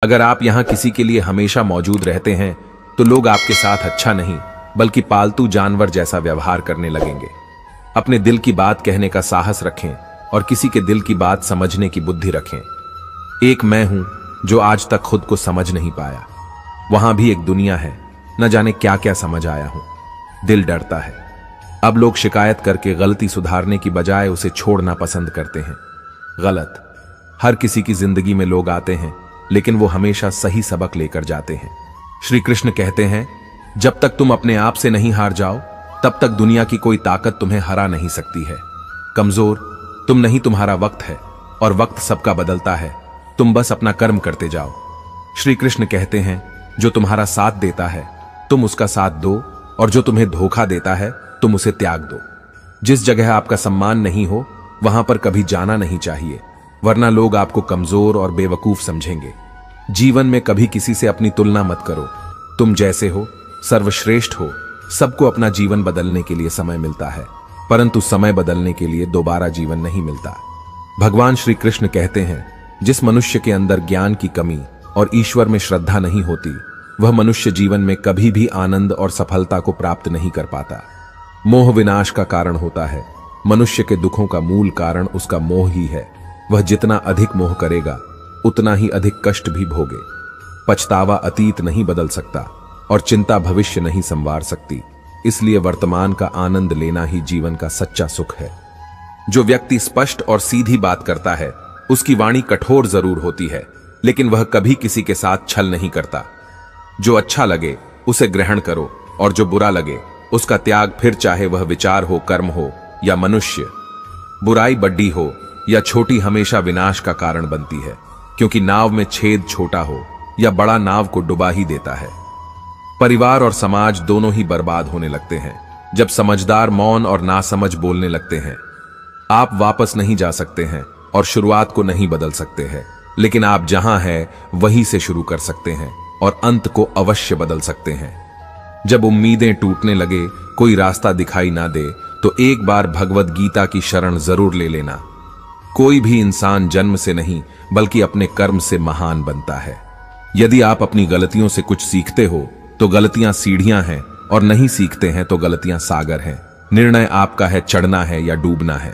अगर आप यहाँ किसी के लिए हमेशा मौजूद रहते हैं तो लोग आपके साथ अच्छा नहीं बल्कि पालतू जानवर जैसा व्यवहार करने लगेंगे। अपने दिल की बात कहने का साहस रखें और किसी के दिल की बात समझने की बुद्धि रखें। एक मैं हूं जो आज तक खुद को समझ नहीं पाया। वहां भी एक दुनिया है, न जाने क्या क्या समझ आया हूं। दिल डरता है। अब लोग शिकायत करके गलती सुधारने की बजाय उसे छोड़ना पसंद करते हैं। गलत। हर किसी की जिंदगी में लोग आते हैं, लेकिन वो हमेशा सही सबक लेकर जाते हैं। श्री कृष्ण कहते हैं, जब तक तुम अपने आप से नहीं हार जाओ तब तक दुनिया की कोई ताकत तुम्हें हरा नहीं सकती है। कमजोर तुम नहीं, तुम्हारा वक्त है और वक्त सबका बदलता है। तुम बस अपना कर्म करते जाओ। श्री कृष्ण कहते हैं, जो तुम्हारा साथ देता है तुम उसका साथ दो और जो तुम्हें धोखा देता है तुम उसे त्याग दो। जिस जगह आपका सम्मान नहीं हो वहां पर कभी जाना नहीं चाहिए, वरना लोग आपको कमजोर और बेवकूफ समझेंगे। जीवन में कभी किसी से अपनी तुलना मत करो। तुम जैसे हो सर्वश्रेष्ठ हो। सबको अपना जीवन बदलने के लिए समय मिलता है, परंतु समय बदलने के लिए दोबारा जीवन नहीं मिलता। भगवान श्री कृष्ण कहते हैं, जिस मनुष्य के अंदर ज्ञान की कमी और ईश्वर में श्रद्धा नहीं होती वह मनुष्य जीवन में कभी भी आनंद और सफलता को प्राप्त नहीं कर पाता। मोह विनाश का कारण होता है। मनुष्य के दुखों का मूल कारण उसका मोह ही है। वह जितना अधिक मोह करेगा उतना ही अधिक कष्ट भी भोगे। पछतावा अतीत नहीं बदल सकता और चिंता भविष्य नहीं संवार सकती। इसलिए वर्तमान का आनंद लेना ही जीवन का सच्चा सुख है। जो व्यक्ति स्पष्ट और सीधी बात करता है उसकी वाणी कठोर जरूर होती है, लेकिन वह कभी किसी के साथ छल नहीं करता। जो अच्छा लगे उसे ग्रहण करो और जो बुरा लगे उसका त्याग, फिर चाहे वह विचार हो, कर्म हो या मनुष्य। बुराई बड़ी हो या छोटी हमेशा विनाश का कारण बनती है, क्योंकि नाव में छेद छोटा हो या बड़ा नाव को डुबा ही देता है। परिवार और समाज दोनों ही बर्बाद होने लगते हैं जब समझदार मौन और नासमझ बोलने लगते हैं। आप वापस नहीं जा सकते हैं और शुरुआत को नहीं बदल सकते हैं, लेकिन आप जहां हैं वहीं से शुरू कर सकते हैं और अंत को अवश्य बदल सकते हैं। जब उम्मीदें टूटने लगे, कोई रास्ता दिखाई ना दे, तो एक बार भगवद गीता की शरण जरूर ले लेना। कोई भी इंसान जन्म से नहीं बल्कि अपने कर्म से महान बनता है। यदि आप अपनी गलतियों से कुछ सीखते हो तो गलतियां सीढ़ियां हैं, और नहीं सीखते हैं तो गलतियां सागर हैं। निर्णय आपका है, चढ़ना है या डूबना है।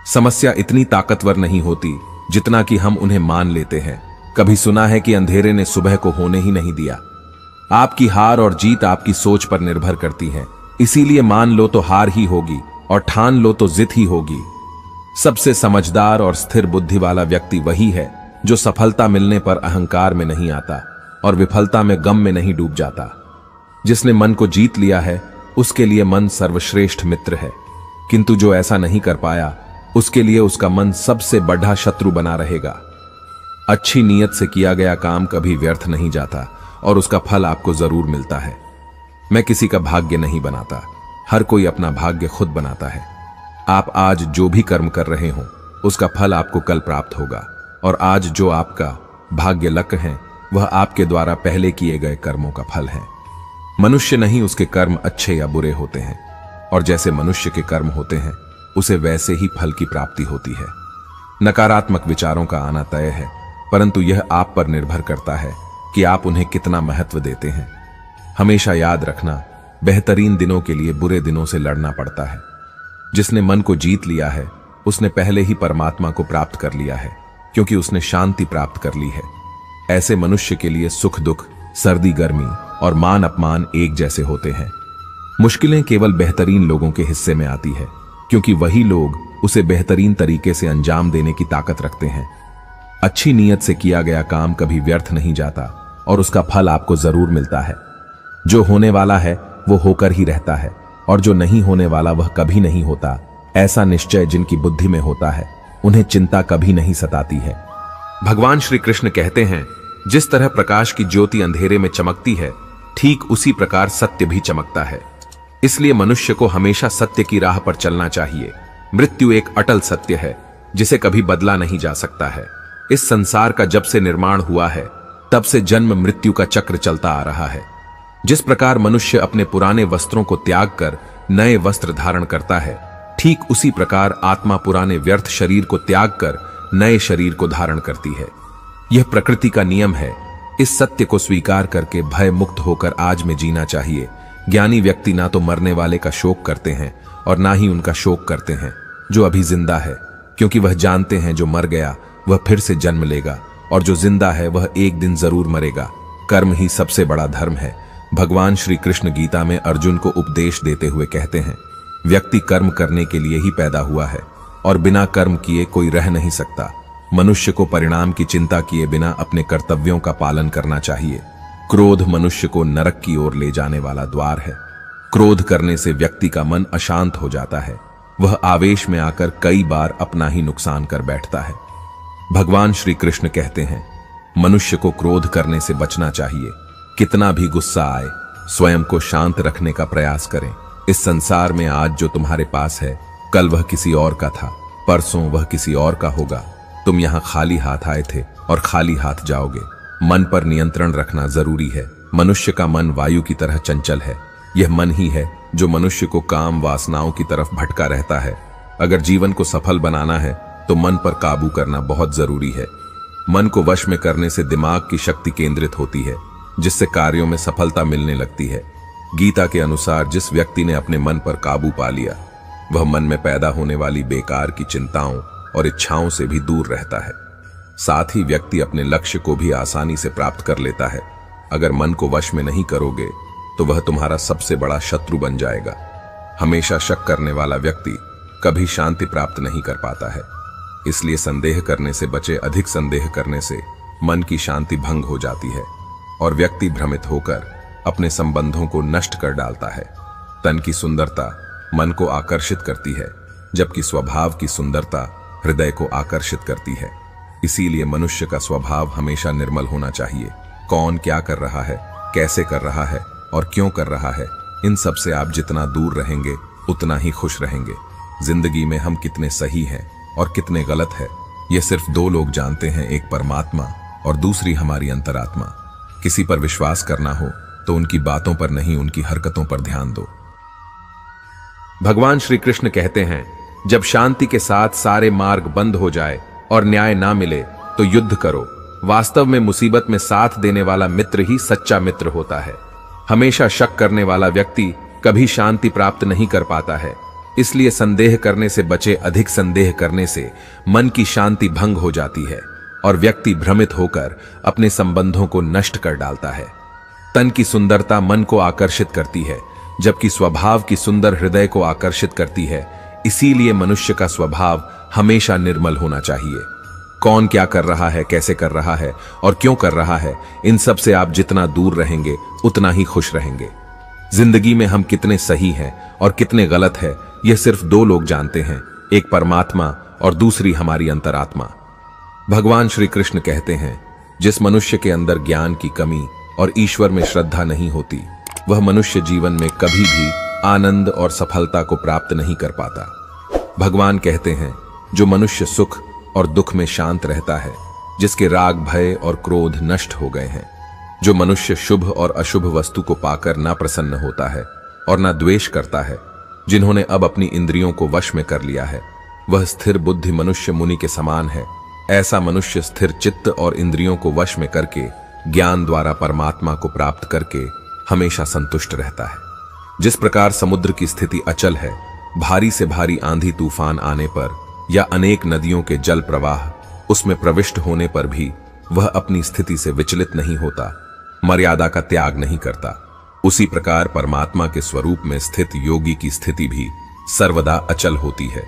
समस्या इतनी ताकतवर नहीं होती जितना कि हम उन्हें मान लेते हैं। कभी सुना है कि अंधेरे ने सुबह को होने ही नहीं दिया। आपकी हार और जीत आपकी सोच पर निर्भर करती है। इसीलिए मान लो तो हार ही होगी और ठान लो तो जीत ही होगी। सबसे समझदार और स्थिर बुद्धि वाला व्यक्ति वही है जो सफलता मिलने पर अहंकार में नहीं आता और विफलता में गम में नहीं डूब जाता। जिसने मन को जीत लिया है उसके लिए मन सर्वश्रेष्ठ मित्र है, किंतु जो ऐसा नहीं कर पाया उसके लिए उसका मन सबसे बड़ा शत्रु बना रहेगा। अच्छी नीयत से किया गया काम कभी व्यर्थ नहीं जाता और उसका फल आपको जरूर मिलता है। मैं किसी का भाग्य नहीं बनाता, हर कोई अपना भाग्य खुद बनाता है। आप आज जो भी कर्म कर रहे हो उसका फल आपको कल प्राप्त होगा, और आज जो आपका भाग्य लक है वह आपके द्वारा पहले किए गए कर्मों का फल है। मनुष्य नहीं, उसके कर्म अच्छे या बुरे होते हैं, और जैसे मनुष्य के कर्म होते हैं उसे वैसे ही फल की प्राप्ति होती है। नकारात्मक विचारों का आना तय है, परंतु यह आप पर निर्भर करता है कि आप उन्हें कितना महत्व देते हैं। हमेशा याद रखना, बेहतरीन दिनों के लिए बुरे दिनों से लड़ना पड़ता है। जिसने मन को जीत लिया है उसने पहले ही परमात्मा को प्राप्त कर लिया है, क्योंकि उसने शांति प्राप्त कर ली है। ऐसे मनुष्य के लिए सुख दुख, सर्दी गर्मी और मान अपमान एक जैसे होते हैं। मुश्किलें केवल बेहतरीन लोगों के हिस्से में आती है, क्योंकि वही लोग उसे बेहतरीन तरीके से अंजाम देने की ताकत रखते हैं। अच्छी नीयत से किया गया काम कभी व्यर्थ नहीं जाता और उसका फल आपको जरूर मिलता है। जो होने वाला है वो होकर ही रहता है, और जो नहीं होने वाला वह कभी नहीं होता। ऐसा निश्चय जिनकी बुद्धि में होता है उन्हें चिंता कभी नहीं सताती है। भगवान श्री कृष्ण कहते हैं, जिस तरह प्रकाश की ज्योति अंधेरे में चमकती है, ठीक उसी प्रकार सत्य भी चमकता है। इसलिए मनुष्य को हमेशा सत्य की राह पर चलना चाहिए। मृत्यु एक अटल सत्य है जिसे कभी बदला नहीं जा सकता है। इस संसार का जब से निर्माण हुआ है तब से जन्म मृत्यु का चक्र चलता आ रहा है। जिस प्रकार मनुष्य अपने पुराने वस्त्रों को त्याग कर नए वस्त्र धारण करता है, ठीक उसी प्रकार आत्मा पुराने व्यर्थ शरीर को त्याग कर नए शरीर को धारण करती है। यह प्रकृति का नियम है। इस सत्य को स्वीकार करके भय मुक्त होकर आज में जीना चाहिए। ज्ञानी व्यक्ति ना तो मरने वाले का शोक करते हैं और ना ही उनका शोक करते हैं जो अभी जिंदा है, क्योंकि वह जानते हैं जो मर गया वह फिर से जन्म लेगा और जो जिंदा है वह एक दिन जरूर मरेगा। कर्म ही सबसे बड़ा धर्म है। भगवान श्री कृष्ण गीता में अर्जुन को उपदेश देते हुए कहते हैं, व्यक्ति कर्म करने के लिए ही पैदा हुआ है और बिना कर्म किए कोई रह नहीं सकता। मनुष्य को परिणाम की चिंता किए बिना अपने कर्तव्यों का पालन करना चाहिए। क्रोध मनुष्य को नरक की ओर ले जाने वाला द्वार है। क्रोध करने से व्यक्ति का मन अशांत हो जाता है। वह आवेश में आकर कई बार अपना ही नुकसान कर बैठता है। भगवान श्री कृष्ण कहते हैं, मनुष्य को क्रोध करने से बचना चाहिए। कितना भी गुस्सा आए, स्वयं को शांत रखने का प्रयास करें। इस संसार में आज जो तुम्हारे पास है, कल वह किसी और का था, परसों वह किसी और का होगा। तुम यहां खाली हाथ आए थे और खाली हाथ जाओगे। मन पर नियंत्रण रखना जरूरी है। मनुष्य का मन वायु की तरह चंचल है। यह मन ही है जो मनुष्य को काम वासनाओं की तरफ भटका रहता है। अगर जीवन को सफल बनाना है तो मन पर काबू करना बहुत जरूरी है। मन को वश में करने से दिमाग की शक्ति केंद्रित होती है, जिससे कार्यों में सफलता मिलने लगती है। गीता के अनुसार जिस व्यक्ति ने अपने मन पर काबू पा लिया, वह मन में पैदा होने वाली बेकार की चिंताओं और इच्छाओं से भी दूर रहता है। साथ ही व्यक्ति अपने लक्ष्य को भी आसानी से प्राप्त कर लेता है। अगर मन को वश में नहीं करोगे तो वह तुम्हारा सबसे बड़ा शत्रु बन जाएगा। हमेशा शक करने वाला व्यक्ति कभी शांति प्राप्त नहीं कर पाता है। इसलिए संदेह करने से बचे। अधिक संदेह करने से मन की शांति भंग हो जाती है और व्यक्ति भ्रमित होकर अपने संबंधों को नष्ट कर डालता है। तन की सुंदरता मन को आकर्षित करती है, जबकि स्वभाव की सुंदरता हृदय को आकर्षित करती है। इसीलिए मनुष्य का स्वभाव हमेशा निर्मल होना चाहिए। कौन क्या कर रहा है, कैसे कर रहा है और क्यों कर रहा है, इन सब से आप जितना दूर रहेंगे उतना ही खुश रहेंगे। जिंदगी में हम कितने सही हैं और कितने गलत है, यह सिर्फ दो लोग जानते हैं, एक परमात्मा और दूसरी हमारी अंतरात्मा। किसी पर विश्वास करना हो तो उनकी बातों पर नहीं, उनकी हरकतों पर ध्यान दो। भगवान श्री कृष्ण कहते हैं, जब शांति के साथ सारे मार्ग बंद हो जाए और न्याय ना मिले तो युद्ध करो। वास्तव में मुसीबत में साथ देने वाला मित्र ही सच्चा मित्र होता है। हमेशा शक करने वाला व्यक्ति कभी शांति प्राप्त नहीं कर पाता है। इसलिए संदेह करने से बचे। अधिक संदेह करने से मन की शांति भंग हो जाती है और व्यक्ति भ्रमित होकर अपने संबंधों को नष्ट कर डालता है। तन की सुंदरता मन को आकर्षित करती है, जबकि स्वभाव की सुंदर हृदय को आकर्षित करती है। इसीलिए मनुष्य का स्वभाव हमेशा निर्मल होना चाहिए। कौन क्या कर रहा है, कैसे कर रहा है और क्यों कर रहा है, इन सब से आप जितना दूर रहेंगे उतना ही खुश रहेंगे। जिंदगी में हम कितने सही हैं और कितने गलत है, यह सिर्फ दो लोग जानते हैं, एक परमात्मा और दूसरी हमारी अंतरात्मा। भगवान श्री कृष्ण कहते हैं, जिस मनुष्य के अंदर ज्ञान की कमी और ईश्वर में श्रद्धा नहीं होती, वह मनुष्य जीवन में कभी भी आनंद और सफलता को प्राप्त नहीं कर पाता। भगवान कहते हैं, जो मनुष्य सुख और दुख में शांत रहता है, जिसके राग भय और क्रोध नष्ट हो गए हैं, जो मनुष्य शुभ और अशुभ वस्तु को पाकर ना प्रसन्न होता है और ना द्वेष करता है, जिन्होंने अब अपनी इंद्रियों को वश में कर लिया है, वह स्थिर बुद्धि मनुष्य मुनि के समान है। ऐसा मनुष्य स्थिर चित्त और इंद्रियों को वश में करके ज्ञान द्वारा परमात्मा को प्राप्त करके हमेशा संतुष्ट रहता है। जिस प्रकार समुद्र की स्थिति अचल है, भारी से भारी आंधी तूफान आने पर या अनेक नदियों के जल प्रवाह उसमें प्रविष्ट होने पर भी वह अपनी स्थिति से विचलित नहीं होता, मर्यादा का त्याग नहीं करता, उसी प्रकार परमात्मा के स्वरूप में स्थित योगी की स्थिति भी सर्वदा अचल होती है।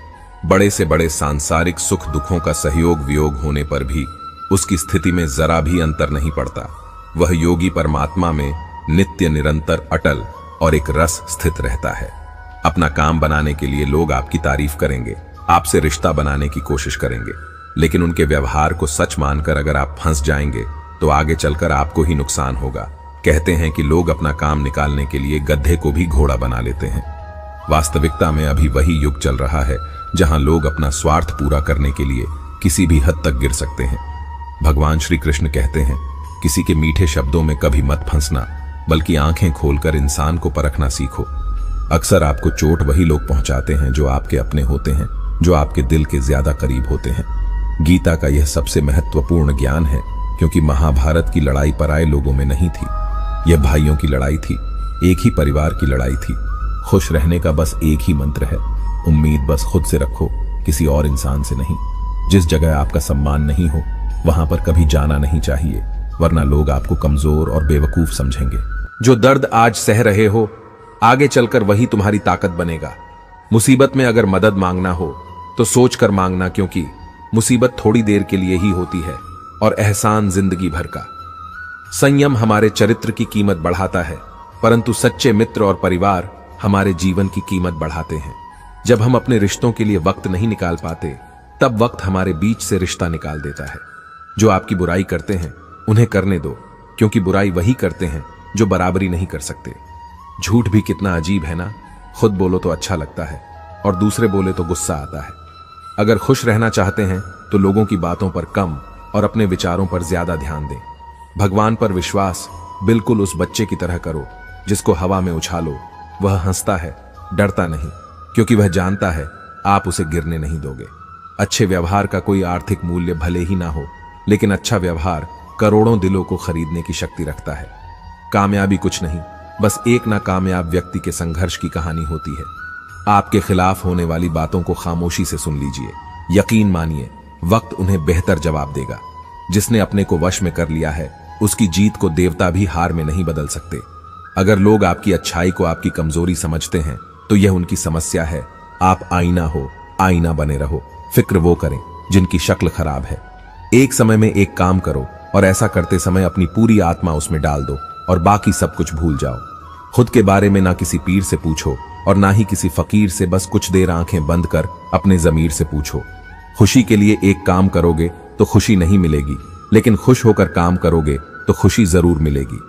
बड़े से बड़े सांसारिक सुख दुखों का सहयोग वियोग होने पर भी उसकी स्थिति में जरा भी अंतर नहीं पड़ता। वह योगी परमात्मा में नित्य निरंतर अटल और एक रस स्थित रहता है। अपना काम बनाने के लिए लोग आपकी तारीफ करेंगे, आपसे रिश्ता बनाने की कोशिश करेंगे, लेकिन उनके व्यवहार को सच मानकर अगर आप फंस जाएंगे तो आगे चलकर आपको ही नुकसान होगा। कहते हैं कि लोग अपना काम निकालने के लिए गधे को भी घोड़ा बना लेते हैं। वास्तविकता में अभी वही युग चल रहा है जहां लोग अपना स्वार्थ पूरा करने के लिए किसी भी हद तक गिर सकते हैं। भगवान श्री कृष्ण कहते हैं, किसी के मीठे शब्दों में कभी मत फंसना, बल्कि आंखें खोलकर इंसान को परखना सीखो। अक्सर आपको चोट वही लोग पहुंचाते हैं जो आपके अपने होते हैं, जो आपके दिल के ज्यादा करीब होते हैं। गीता का यह सबसे महत्वपूर्ण ज्ञान है क्योंकि महाभारत की लड़ाई पराये लोगों में नहीं थी, यह भाइयों की लड़ाई थी, एक ही परिवार की लड़ाई थी। खुश रहने का बस एक ही मंत्र है, उम्मीद बस खुद से रखो, किसी और इंसान से नहीं। जिस जगह आपका सम्मान नहीं हो वहां पर कभी जाना नहीं चाहिए, वरना लोग आपको कमजोर और बेवकूफ समझेंगे। जो दर्द आज सह रहे हो, आगे चलकर वही तुम्हारी ताकत बनेगा। मुसीबत में अगर मदद मांगना हो तो सोच कर मांगना, क्योंकि मुसीबत थोड़ी देर के लिए ही होती है और एहसान जिंदगी भर का। संयम हमारे चरित्र की कीमत बढ़ाता है, परंतु सच्चे मित्र और परिवार हमारे जीवन की कीमत बढ़ाते हैं। जब हम अपने रिश्तों के लिए वक्त नहीं निकाल पाते, तब वक्त हमारे बीच से रिश्ता निकाल देता है। जो आपकी बुराई करते हैं उन्हें करने दो, क्योंकि बुराई वही करते हैं जो बराबरी नहीं कर सकते। झूठ भी कितना अजीब है ना, खुद बोलो तो अच्छा लगता है और दूसरे बोले तो गुस्सा आता है। अगर खुश रहना चाहते हैं तो लोगों की बातों पर कम और अपने विचारों पर ज्यादा ध्यान दें। भगवान पर विश्वास बिल्कुल उस बच्चे की तरह करो जिसको हवा में उछालो, वह हंसता है, डरता नहीं, क्योंकि वह जानता है आप उसे गिरने नहीं दोगे। अच्छे व्यवहार का कोई आर्थिक मूल्य भले ही ना हो, लेकिन अच्छा व्यवहार करोड़ों दिलों को खरीदने की शक्ति रखता है। कामयाबी कुछ नहीं, बस एक नाकामयाब व्यक्ति के संघर्ष की कहानी होती है। आपके खिलाफ होने वाली बातों को खामोशी से सुन लीजिए। यकीन मानिए, वक्त उन्हें बेहतर जवाब देगा। जिसने अपने को वश में कर लिया है, उसकी जीत को देवता भी हार में नहीं बदल सकते। अगर लोग आपकी अच्छाई को आपकी कमजोरी समझते हैं तो यह उनकी समस्या है। आप आईना हो, आईना बने रहो। फिक्र वो करें जिनकी शक्ल खराब है। एक समय में एक काम करो और ऐसा करते समय अपनी पूरी आत्मा उसमें डाल दो और बाकी सब कुछ भूल जाओ। खुद के बारे में ना किसी पीर से पूछो और ना ही किसी फकीर से। बस कुछ देर आंखें बंद कर अपने जमीर से पूछो। खुशी के लिए एक काम करोगे तो खुशी नहीं मिलेगी, लेकिन खुश होकर काम करोगे तो खुशी जरूर मिलेगी।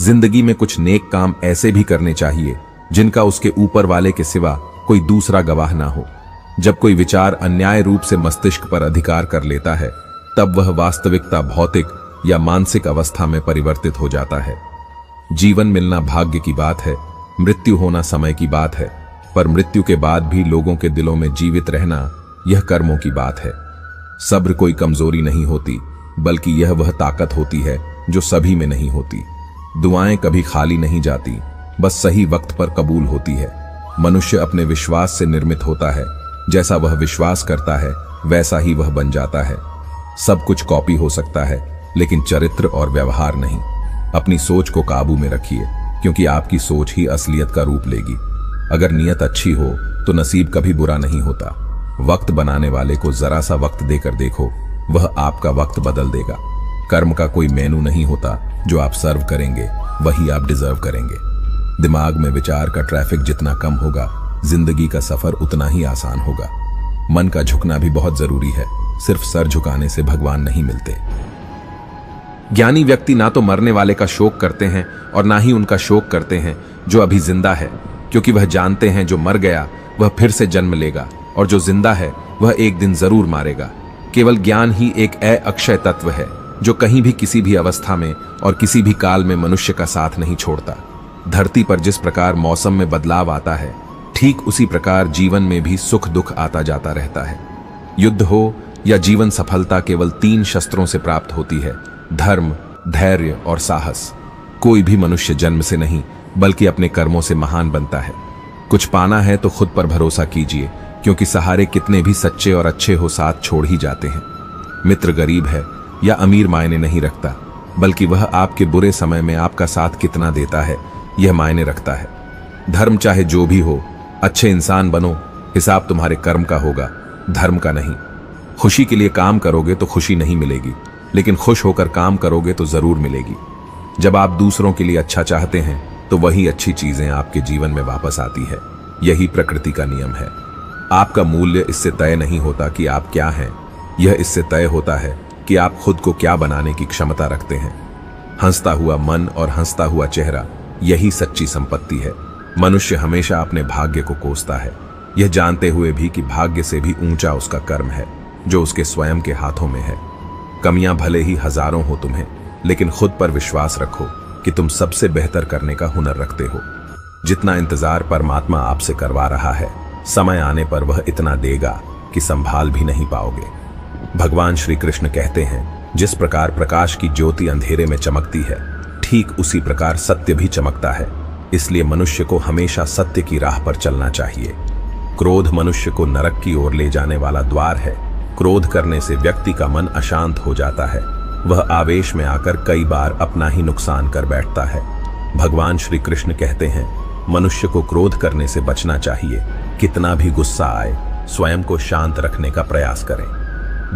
जिंदगी में कुछ नेक काम ऐसे भी करने चाहिए जिनका उसके ऊपर वाले के सिवा कोई दूसरा गवाह ना हो। जब कोई विचार अन्याय रूप से मस्तिष्क पर अधिकार कर लेता है, तब वह वास्तविकता भौतिक या मानसिक अवस्था में परिवर्तित हो जाता है। जीवन मिलना भाग्य की बात है, मृत्यु होना समय की बात है, पर मृत्यु के बाद भी लोगों के दिलों में जीवित रहना यह कर्मों की बात है। सब्र कोई कमजोरी नहीं होती, बल्कि यह वह ताकत होती है जो सभी में नहीं होती। दुआएं कभी खाली नहीं जाती, बस सही वक्त पर कबूल होती है। मनुष्य अपने विश्वास से निर्मित होता है, जैसा वह विश्वास करता है वैसा ही वह बन जाता है। सब कुछ कॉपी हो सकता है, लेकिन चरित्र और व्यवहार नहीं। अपनी सोच को काबू में रखिए, क्योंकि आपकी सोच ही असलियत का रूप लेगी। अगर नीयत अच्छी हो तो नसीब कभी बुरा नहीं होता। वक्त बनाने वाले को जरा सा वक्त देकर देखो, वह आपका वक्त बदल देगा। कर्म का कोई मेनू नहीं होता, जो आप सर्व करेंगे वही आप डिजर्व करेंगे। दिमाग में विचार का ट्रैफिक जितना कम होगा, जिंदगी का सफर उतना ही आसान होगा। मन का झुकना भी बहुत जरूरी है, सिर्फ सर झुकाने से भगवान नहीं मिलते। ज्ञानी व्यक्ति ना तो मरने वाले का शोक करते हैं और ना ही उनका शोक करते हैं जो अभी जिंदा है, क्योंकि वह जानते हैं जो मर गया वह फिर से जन्म लेगा और जो जिंदा है वह एक दिन जरूर मारेगा। केवल ज्ञान ही एक अक्षय तत्व है जो कहीं भी किसी भी अवस्था में और किसी भी काल में मनुष्य का साथ नहीं छोड़ता। धरती पर जिस प्रकार मौसम में बदलाव आता है, ठीक उसी प्रकार जीवन में भी सुख दुख आता जाता रहता है। युद्ध हो या जीवन सफलता केवल 3 शस्त्रों से प्राप्त होती है: धर्म, धैर्य और साहस। कोई भी मनुष्य जन्म से नहीं बल्कि अपने कर्मों से महान बनता है। कुछ पाना है तो खुद पर भरोसा कीजिए, क्योंकि सहारे कितने भी सच्चे और अच्छे हो साथ छोड़ ही जाते हैं। मित्र गरीब है या अमीर मायने नहीं रखता, बल्कि वह आपके बुरे समय में आपका साथ कितना देता है यह मायने रखता है। धर्म चाहे जो भी हो, अच्छे इंसान बनो, हिसाब तुम्हारे कर्म का होगा, धर्म का नहीं। खुशी के लिए काम करोगे तो खुशी नहीं मिलेगी, लेकिन खुश होकर काम करोगे तो जरूर मिलेगी। जब आप दूसरों के लिए अच्छा चाहते हैं तो वही अच्छी चीजें आपके जीवन में वापस आती है। यही प्रकृति का नियम है। आपका मूल्य इससे तय नहीं होता कि आप क्या हैं, यह इससे तय होता है कि आप खुद को क्या बनाने की क्षमता रखते हैं। हंसता हुआ मन और हंसता हुआ चेहरा, यही सच्ची संपत्ति है। मनुष्य हमेशा अपने भाग्य को कोसता है, यह जानते हुए भी कि भाग्य से भी ऊंचा उसका कर्म है जो उसके स्वयं के हाथों में है। कमियां भले ही हजारों हो तुम्हें, लेकिन खुद पर विश्वास रखो कि तुम सबसे बेहतर करने का हुनर रखते हो। जितना इंतजार परमात्मा आपसे करवा रहा है, समय आने पर वह इतना देगा कि संभाल भी नहीं पाओगे। भगवान श्री कृष्ण कहते हैं, जिस प्रकार प्रकाश की ज्योति अंधेरे में चमकती है, ठीक उसी प्रकार सत्य भी चमकता है। इसलिए मनुष्य को हमेशा सत्य की राह पर चलना चाहिए। क्रोध मनुष्य को नरक की ओर ले जाने वाला द्वार है। क्रोध करने से व्यक्ति का मन अशांत हो जाता है। वह आवेश में आकर कई बार अपना ही नुकसान कर बैठता है। भगवान श्री कृष्ण कहते हैं, मनुष्य को क्रोध करने से बचना चाहिए। कितना भी गुस्सा आए, स्वयं को शांत रखने का प्रयास करें।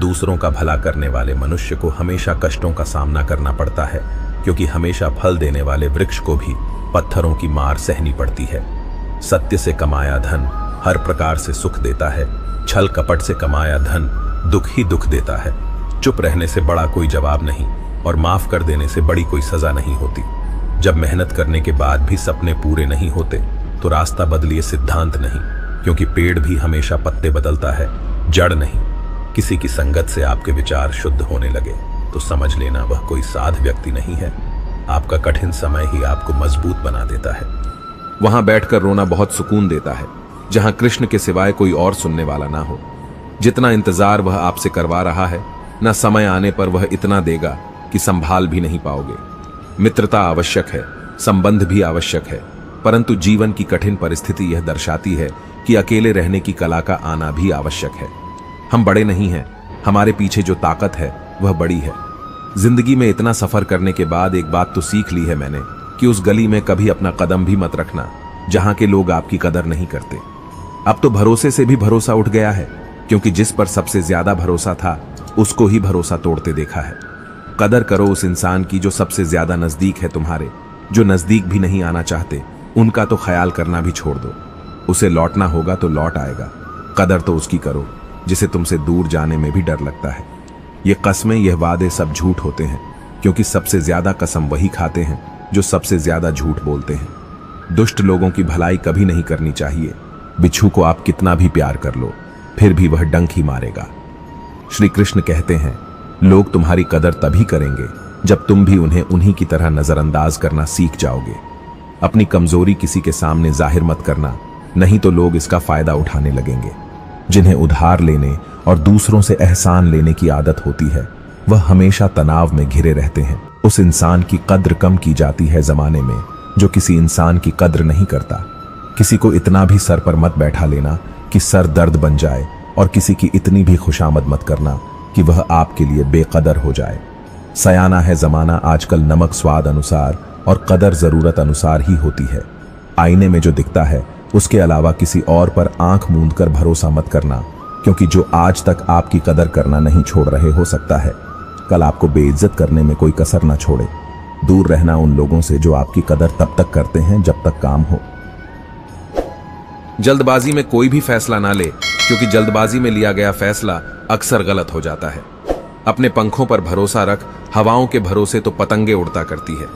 दूसरों का भला करने वाले मनुष्य को हमेशा कष्टों का सामना करना पड़ता है, क्योंकि हमेशा फल देने वाले वृक्ष को भी पत्थरों की मार सहनी पड़ती है। सत्य से कमाया धन हर प्रकार से सुख देता है। छल कपट से कमाया धन दुख ही दुख देता है। चुप रहने से बड़ा कोई जवाब नहीं, और माफ कर देने से बड़ी कोई सजा नहीं होती। जब मेहनत करने के बाद भी सपने पूरे नहीं होते, तो रास्ता बदलिए, सिद्धांत नहीं, क्योंकि पेड़ भी हमेशा पत्ते बदलता है, जड़ नहीं। किसी की संगत से आपके विचार शुद्ध होने लगे तो समझ लेना वह कोई साध व्यक्ति नहीं है। आपका कठिन समय ही आपको मजबूत बना देता है। वहां बैठकर रोना बहुत सुकून देता है, जहां कृष्ण के सिवाय कोई और सुनने वाला ना हो। जितना इंतजार वह आपसे करवा रहा है, न समय आने पर वह इतना देगा कि संभाल भी नहीं पाओगे। मित्रता आवश्यक है, संबंध भी आवश्यक है, परंतु जीवन की कठिन परिस्थिति यह दर्शाती है कि अकेले रहने की कला का आना भी आवश्यक है। हम बड़े नहीं हैं, हमारे पीछे जो ताकत है वह बड़ी है। जिंदगी में इतना सफर करने के बाद एक बात तो सीख ली है मैंने, कि उस गली में कभी अपना कदम भी मत रखना जहां के लोग आपकी कदर नहीं करते। अब तो भरोसे से भी भरोसा उठ गया है, क्योंकि जिस पर सबसे ज्यादा भरोसा था उसको ही भरोसा तोड़ते देखा है। कदर करो उस इंसान की जो सबसे ज्यादा नजदीक है तुम्हारे। जो नजदीक भी नहीं आना चाहते, उनका तो ख्याल करना भी छोड़ दो। उसे लौटना होगा तो लौट आएगा। कदर तो उसकी करो जिसे तुमसे दूर जाने में भी डर लगता है। ये कस्में, यह वादे सब झूठ होते हैं, क्योंकि सबसे ज्यादा कसम वही खाते हैं जो सबसे ज्यादा झूठ बोलते हैं। दुष्ट लोगों की भलाई कभी नहीं करनी चाहिए। बिच्छू को आप कितना भी प्यार कर लो, फिर भी वह डंक ही मारेगा। श्री कृष्ण कहते हैं, लोग तुम्हारी कदर तभी करेंगे जब तुम भी उन्हें उन्हीं की तरह नजरअंदाज करना सीख जाओगे। अपनी कमजोरी किसी के सामने जाहिर मत करना, नहीं तो लोग इसका फायदा उठाने लगेंगे। जिन्हें उधार लेने और दूसरों से एहसान लेने की आदत होती है, वह हमेशा तनाव में घिरे रहते हैं। उस इंसान की कद्र कम की जाती है जमाने में जो किसी इंसान की कद्र नहीं करता। किसी को इतना भी सर पर मत बैठा लेना कि सर दर्द बन जाए, और किसी की इतनी भी खुशामद मत करना कि वह आपके लिए बेकदर हो जाए। सयाना है जमाना आजकल नमक स्वाद अनुसार और कदर जरूरत अनुसार ही होती है। आईने में जो दिखता है उसके अलावा किसी और पर आंख मूंद कर भरोसा मत करना, क्योंकि जो आज तक आपकी कदर करना नहीं छोड़ रहे, हो सकता है कल आपको बेइज्जत करने में कोई कसर ना छोड़े। दूर रहना उन लोगों से जो आपकी कदर तब तक करते हैं जब तक काम हो। जल्दबाजी में कोई भी फैसला ना ले, क्योंकि जल्दबाजी में लिया गया फैसला अक्सर गलत हो जाता है। अपने पंखों पर भरोसा रख, हवाओं के भरोसे तो पतंगे उड़ता करती है।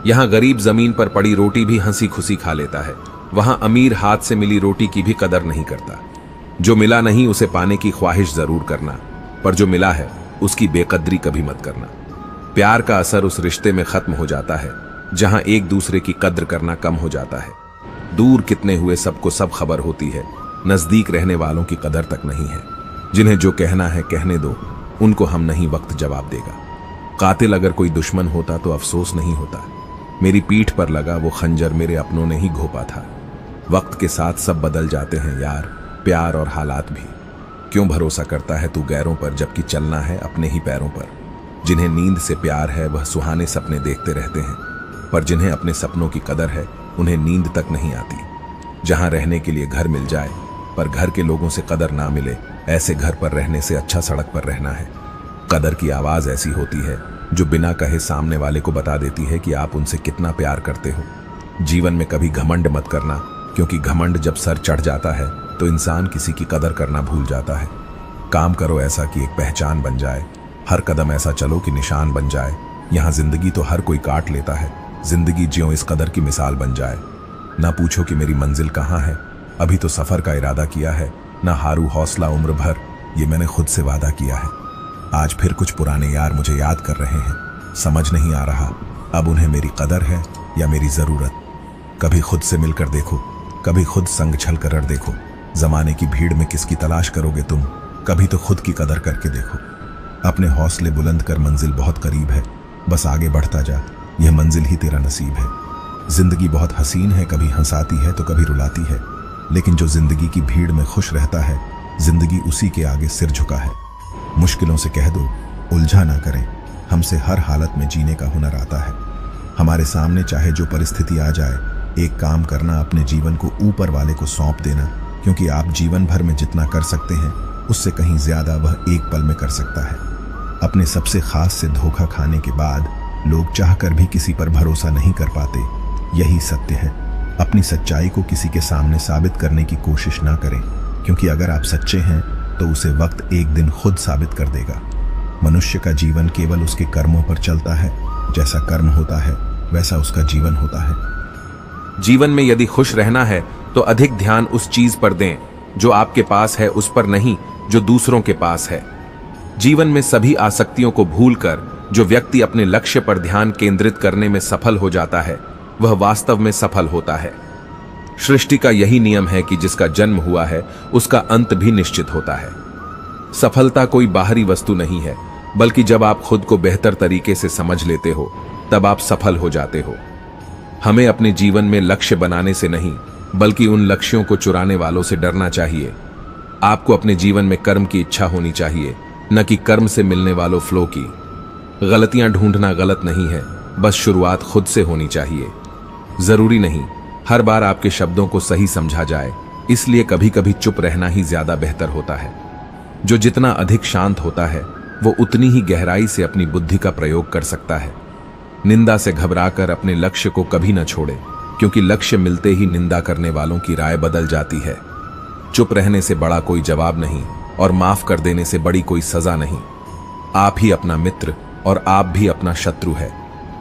यहां गरीब जमीन पर पड़ी रोटी भी हंसी खुशी खा लेता है, वहां अमीर हाथ से मिली रोटी की भी कदर नहीं करता। जो मिला नहीं उसे पाने की ख्वाहिश जरूर करना, पर जो मिला है उसकी बेकदरी कभी मत करना। प्यार का असर उस रिश्ते में खत्म हो जाता है जहां एक दूसरे की कद्र करना कम हो जाता है। दूर कितने हुए सबको सब खबर होती है, नजदीक रहने वालों की कदर तक नहीं है। जिन्हें जो कहना है कहने दो, उनको हम नहीं वक्त जवाब देगा। कातिल अगर कोई दुश्मन होता तो अफसोस नहीं होता। मेरी पीठ पर लगा वो खंजर मेरे अपनों ने ही घोपा था। वक्त के साथ सब बदल जाते हैं यार, प्यार और हालात भी। क्यों भरोसा करता है तू गैरों पर, जबकि चलना है अपने ही पैरों पर। जिन्हें नींद से प्यार है वह सुहाने सपने देखते रहते हैं, पर जिन्हें अपने सपनों की कदर है उन्हें नींद तक नहीं आती। जहां रहने के लिए घर मिल जाए पर घर के लोगों से कदर ना मिले, ऐसे घर पर रहने से अच्छा सड़क पर रहना है। कदर की आवाज ऐसी होती है जो बिना कहे सामने वाले को बता देती है कि आप उनसे कितना प्यार करते हो। जीवन में कभी घमंड मत करना, क्योंकि घमंड जब सर चढ़ जाता है तो इंसान किसी की कदर करना भूल जाता है। काम करो ऐसा कि एक पहचान बन जाए, हर कदम ऐसा चलो कि निशान बन जाए। यहाँ जिंदगी तो हर कोई काट लेता है, जिंदगी ज्यों इस कदर की मिसाल बन जाए। ना पूछो कि मेरी मंजिल कहाँ है, अभी तो सफर का इरादा किया है। ना हारू हौसला उम्र भर, ये मैंने खुद से वादा किया है। आज फिर कुछ पुराने यार मुझे याद कर रहे हैं, समझ नहीं आ रहा अब उन्हें मेरी कदर है या मेरी जरूरत। कभी खुद से मिलकर देखो, कभी खुद संग छल कर देखो। जमाने की भीड़ में किसकी तलाश करोगे तुम, कभी तो खुद की कदर करके देखो। अपने हौसले बुलंद कर, मंजिल बहुत करीब है, बस आगे बढ़ता जा, यह मंजिल ही तेरा नसीब है। जिंदगी बहुत हसीन है, कभी हंसाती है तो कभी रुलाती है, लेकिन जो जिंदगी की भीड़ में खुश रहता है, जिंदगी उसी के आगे सिर झुका है। मुश्किलों से कह दो उलझा ना करें, हमसे हर हालत में जीने का हुनर आता है। हमारे सामने चाहे जो परिस्थिति आ जाए, एक काम करना, अपने जीवन को ऊपर वाले को सौंप देना, क्योंकि आप जीवन भर में जितना कर सकते हैं उससे कहीं ज्यादा वह एक पल में कर सकता है। अपने सबसे खास से धोखा खाने के बाद लोग चाहकर भी किसी पर भरोसा नहीं कर पाते, यही सत्य है। अपनी सच्चाई को किसी के सामने साबित करने की कोशिश ना करें, क्योंकि अगर आप सच्चे हैं तो उसे वक्त एक दिन खुद साबित कर देगा। मनुष्य का जीवन केवल उसके कर्मों पर चलता है, जैसा कर्म होता है वैसा उसका जीवन होता है। जीवन में यदि खुश रहना है तो अधिक ध्यान उस चीज पर दें जो आपके पास है, उस पर नहीं जो दूसरों के पास है। जीवन में सभी आसक्तियों को भूलकर जो व्यक्ति अपने लक्ष्य पर ध्यान केंद्रित करने में सफल हो जाता है, वह वास्तव में सफल होता है। सृष्टि का यही नियम है कि जिसका जन्म हुआ है उसका अंत भी निश्चित होता है। सफलता कोई बाहरी वस्तु नहीं है, बल्कि जब आप खुद को बेहतर तरीके से समझ लेते हो तब आप सफल हो जाते हो। हमें अपने जीवन में लक्ष्य बनाने से नहीं, बल्कि उन लक्ष्यों को चुराने वालों से डरना चाहिए। आपको अपने जीवन में कर्म की इच्छा होनी चाहिए, न कि कर्म से मिलने वालों फ्लो की। गलतियां ढूंढना गलत नहीं है, बस शुरुआत खुद से होनी चाहिए। जरूरी नहीं हर बार आपके शब्दों को सही समझा जाए, इसलिए कभी कभी चुप रहना ही ज्यादा बेहतर होता है। जो जितना अधिक शांत होता है वो उतनी ही गहराई से अपनी बुद्धि का प्रयोग कर सकता है। निंदा से घबराकर अपने लक्ष्य को कभी न छोड़े, क्योंकि लक्ष्य मिलते ही निंदा करने वालों की राय बदल जाती है। चुप रहने से बड़ा कोई जवाब नहीं और माफ कर देने से बड़ी कोई सजा नहीं। आप ही अपना मित्र और आप भी अपना शत्रु है,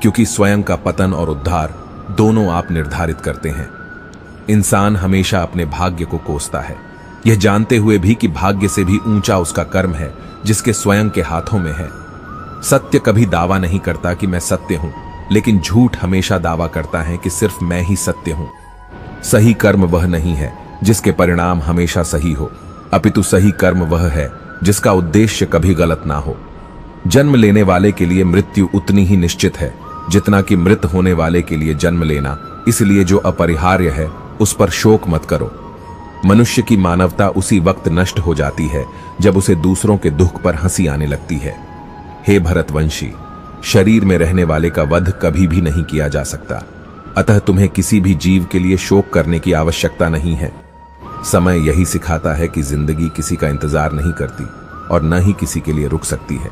क्योंकि स्वयं का पतन और उद्धार दोनों आप निर्धारित करते हैं। इंसान हमेशा अपने भाग्य को कोसता है, यह जानते हुए भी कि भाग्य से भी ऊंचा उसका कर्म है जिसके स्वयं के हाथों में है। सत्य कभी दावा नहीं करता कि मैं सत्य हूं, लेकिन झूठ हमेशा दावा करता है कि सिर्फ मैं ही सत्य हूं। सही कर्म वह नहीं है जिसके परिणाम हमेशा सही हो, अपितु सही कर्म वह है जिसका उद्देश्य कभी गलत ना हो। जन्म लेने वाले के लिए मृत्यु उतनी ही निश्चित है जितना कि मृत होने वाले के लिए जन्म लेना, इसलिए जो अपरिहार्य है उस पर शोक मत करो। मनुष्य की मानवता उसी वक्त नष्ट हो जाती है जब उसे दूसरों के दुख पर हंसी आने लगती है। हे भरतवंशी, शरीर में रहने वाले का वध कभी भी नहीं किया जा सकता, अतः तुम्हें किसी भी जीव के लिए शोक करने की आवश्यकता नहीं है। समय यही सिखाता है कि जिंदगी किसी का इंतजार नहीं करती और न ही किसी के लिए रुक सकती है।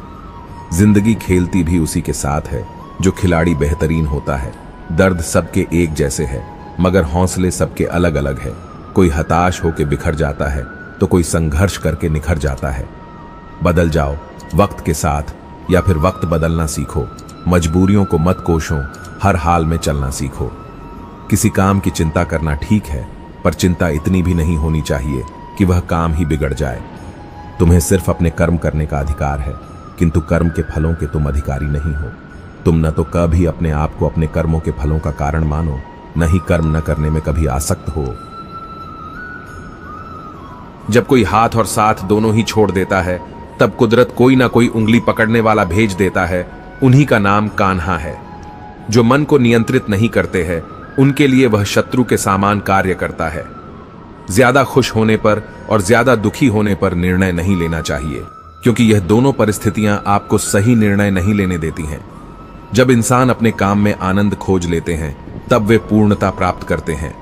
जिंदगी खेलती भी उसी के साथ है जो खिलाड़ी बेहतरीन होता है। दर्द सबके एक जैसे है, मगर हौसले सबके अलग अलग है। कोई हताश होकर बिखर जाता है तो कोई संघर्ष करके निखर जाता है। बदल जाओ वक्त के साथ, या फिर वक्त बदलना सीखो। मजबूरियों को मत कोसो, हर हाल में चलना सीखो। किसी काम की चिंता करना ठीक है, पर चिंता इतनी भी नहीं होनी चाहिए कि वह काम ही बिगड़ जाए। तुम्हें सिर्फ अपने कर्म करने का अधिकार है, किंतु कर्म के फलों के तुम अधिकारी नहीं हो। तुम न तो कभी अपने आप को अपने कर्मों के फलों का कारण मानो, न ही कर्म न करने में कभी आसक्त हो। जब कोई हाथ और साथ दोनों ही छोड़ देता है, तब कुदरत कोई ना कोई उंगली पकड़ने वाला भेज देता है। उन्हीं का नाम कान्हा है। जो मन को नियंत्रित नहीं करते हैं, उनके लिए वह शत्रु के समान कार्य करता है। ज्यादा खुश होने पर और ज्यादा दुखी होने पर निर्णय नहीं लेना चाहिए, क्योंकि यह दोनों परिस्थितियां आपको सही निर्णय नहीं लेने देती हैं। जब इंसान अपने काम में आनंद खोज लेते हैं, तब वे पूर्णता प्राप्त करते हैं।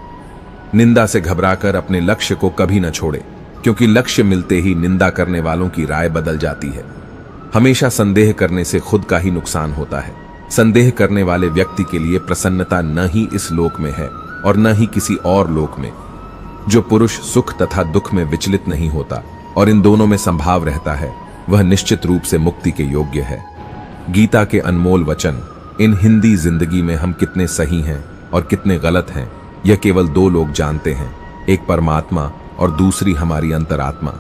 निंदा से घबराकर अपने लक्ष्य को कभी न छोड़े, क्योंकि लक्ष्य मिलते ही निंदा करने वालों की राय बदल जाती है। हमेशा संदेह करने से खुद का ही नुकसान होता है। संदेह करने वाले व्यक्ति के लिए प्रसन्नता न ही इस लोक में है और न ही किसी और लोक में। जो पुरुष सुख तथा दुख में विचलित नहीं होता और इन दोनों में संभाव रहता है, वह निश्चित रूप से मुक्ति के योग्य है। गीता के अनमोल वचन, इन हिंदी जिंदगी में हम कितने सही हैं और कितने गलत हैं, यह केवल दो लोग जानते हैं, एक परमात्मा और दूसरी हमारी अंतरात्मा।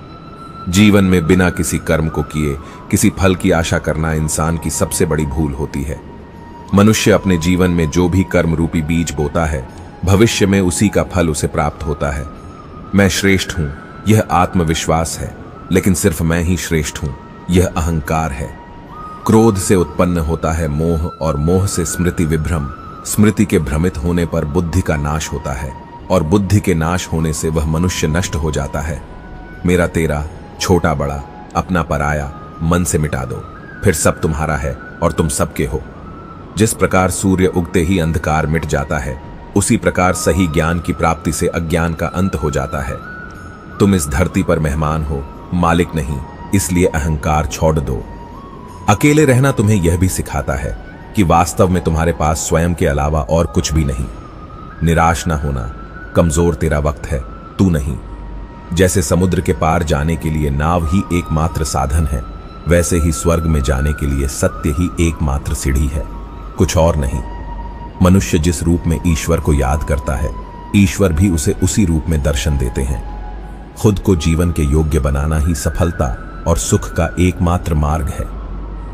जीवन में बिना किसी कर्म को किए किसी फल की आशा करना इंसान की सबसे बड़ी भूल होती है। मनुष्य अपने जीवन में जो भी कर्म रूपी बीज बोता है, भविष्य में उसी का फल उसे प्राप्त होता है। मैं श्रेष्ठ हूं, यह आत्मविश्वास है, लेकिन सिर्फ मैं ही श्रेष्ठ हूं, यह अहंकार है। क्रोध से उत्पन्न होता है मोह, और मोह से स्मृति विभ्रम। स्मृति के भ्रमित होने पर बुद्धि का नाश होता है, और बुद्धि के नाश होने से वह मनुष्य नष्ट हो जाता है। मेरा तेरा, छोटा बड़ा, अपना पराया मन से मिटा दो, फिर सब तुम्हारा है और तुम सबके हो। जिस प्रकार सूर्य उगते ही अंधकार मिट जाता है, उसी प्रकार सही ज्ञान की प्राप्ति से अज्ञान का अंत हो जाता है। तुम इस धरती पर मेहमान हो, मालिक नहीं, इसलिए अहंकार छोड़ दो। अकेले रहना तुम्हें यह भी सिखाता है कि वास्तव में तुम्हारे पास स्वयं के अलावा और कुछ भी नहीं। निराश ना होना, कमजोर तेरा वक्त है, तू नहीं। जैसे समुद्र के पार जाने के लिए नाव ही एकमात्र साधन है, वैसे ही स्वर्ग में जाने के लिए सत्य ही एकमात्र सीढ़ी है, कुछ और नहीं। मनुष्य जिस रूप में ईश्वर को याद करता है, ईश्वर भी उसे उसी रूप में दर्शन देते हैं। खुद को जीवन के योग्य बनाना ही सफलता और सुख का एकमात्र मार्ग है।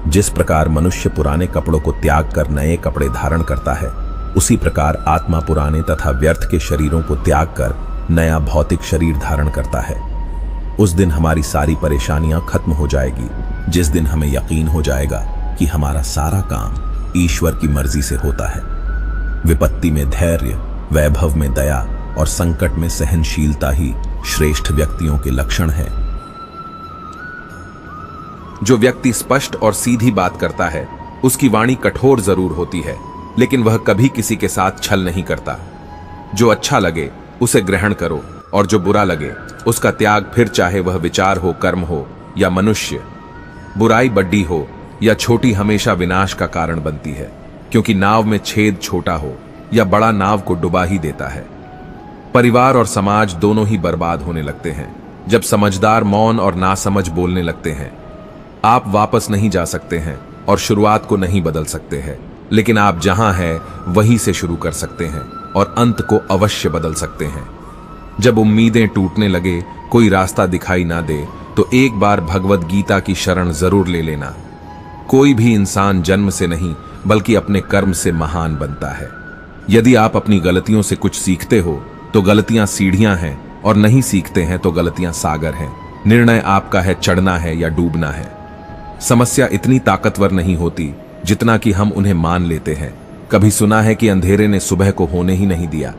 जिस प्रकार मनुष्य पुराने कपड़ों को त्याग कर नए कपड़े धारण करता है, उसी प्रकार आत्मा पुराने तथा व्यर्थ के शरीरों को त्याग कर नया भौतिक शरीर धारण करता है। उस दिन हमारी सारी परेशानियां खत्म हो जाएगी, जिस दिन हमें यकीन हो जाएगा कि हमारा सारा काम ईश्वर की मर्जी से होता है। विपत्ति में धैर्य, वैभव में दया और संकट में सहनशीलता ही श्रेष्ठ व्यक्तियों के लक्षण हैं। जो व्यक्ति स्पष्ट और सीधी बात करता है, उसकी वाणी कठोर जरूर होती है, लेकिन वह कभी किसी के साथ छल नहीं करता। जो अच्छा लगे उसे ग्रहण करो, और जो बुरा लगे उसका त्याग, फिर चाहे वह विचार हो, कर्म हो या मनुष्य। बुराई बड़ी हो या छोटी हमेशा विनाश का कारण बनती है, क्योंकि नाव में छेद छोटा हो या बड़ा नाव को डुबा ही देता है। परिवार और समाज दोनों ही बर्बाद होने लगते हैं जब समझदार मौन और नासमझ बोलने लगते हैं। आप वापस नहीं जा सकते हैं और शुरुआत को नहीं बदल सकते हैं, लेकिन आप जहां हैं वहीं से शुरू कर सकते हैं और अंत को अवश्य बदल सकते हैं। जब उम्मीदें टूटने लगे, कोई रास्ता दिखाई ना दे, तो एक बार भगवद गीता की शरण जरूर ले लेना। कोई भी इंसान जन्म से नहीं बल्कि अपने कर्म से महान बनता है। यदि आप अपनी गलतियों से कुछ सीखते हो तो गलतियां सीढ़ियां हैं, और नहीं सीखते हैं तो गलतियां सागर हैं। निर्णय आपका है, चढ़ना है या डूबना है। समस्या इतनी ताकतवर नहीं होती जितना कि हम उन्हें मान लेते हैं। कभी सुना है कि अंधेरे ने सुबह को होने ही नहीं दिया।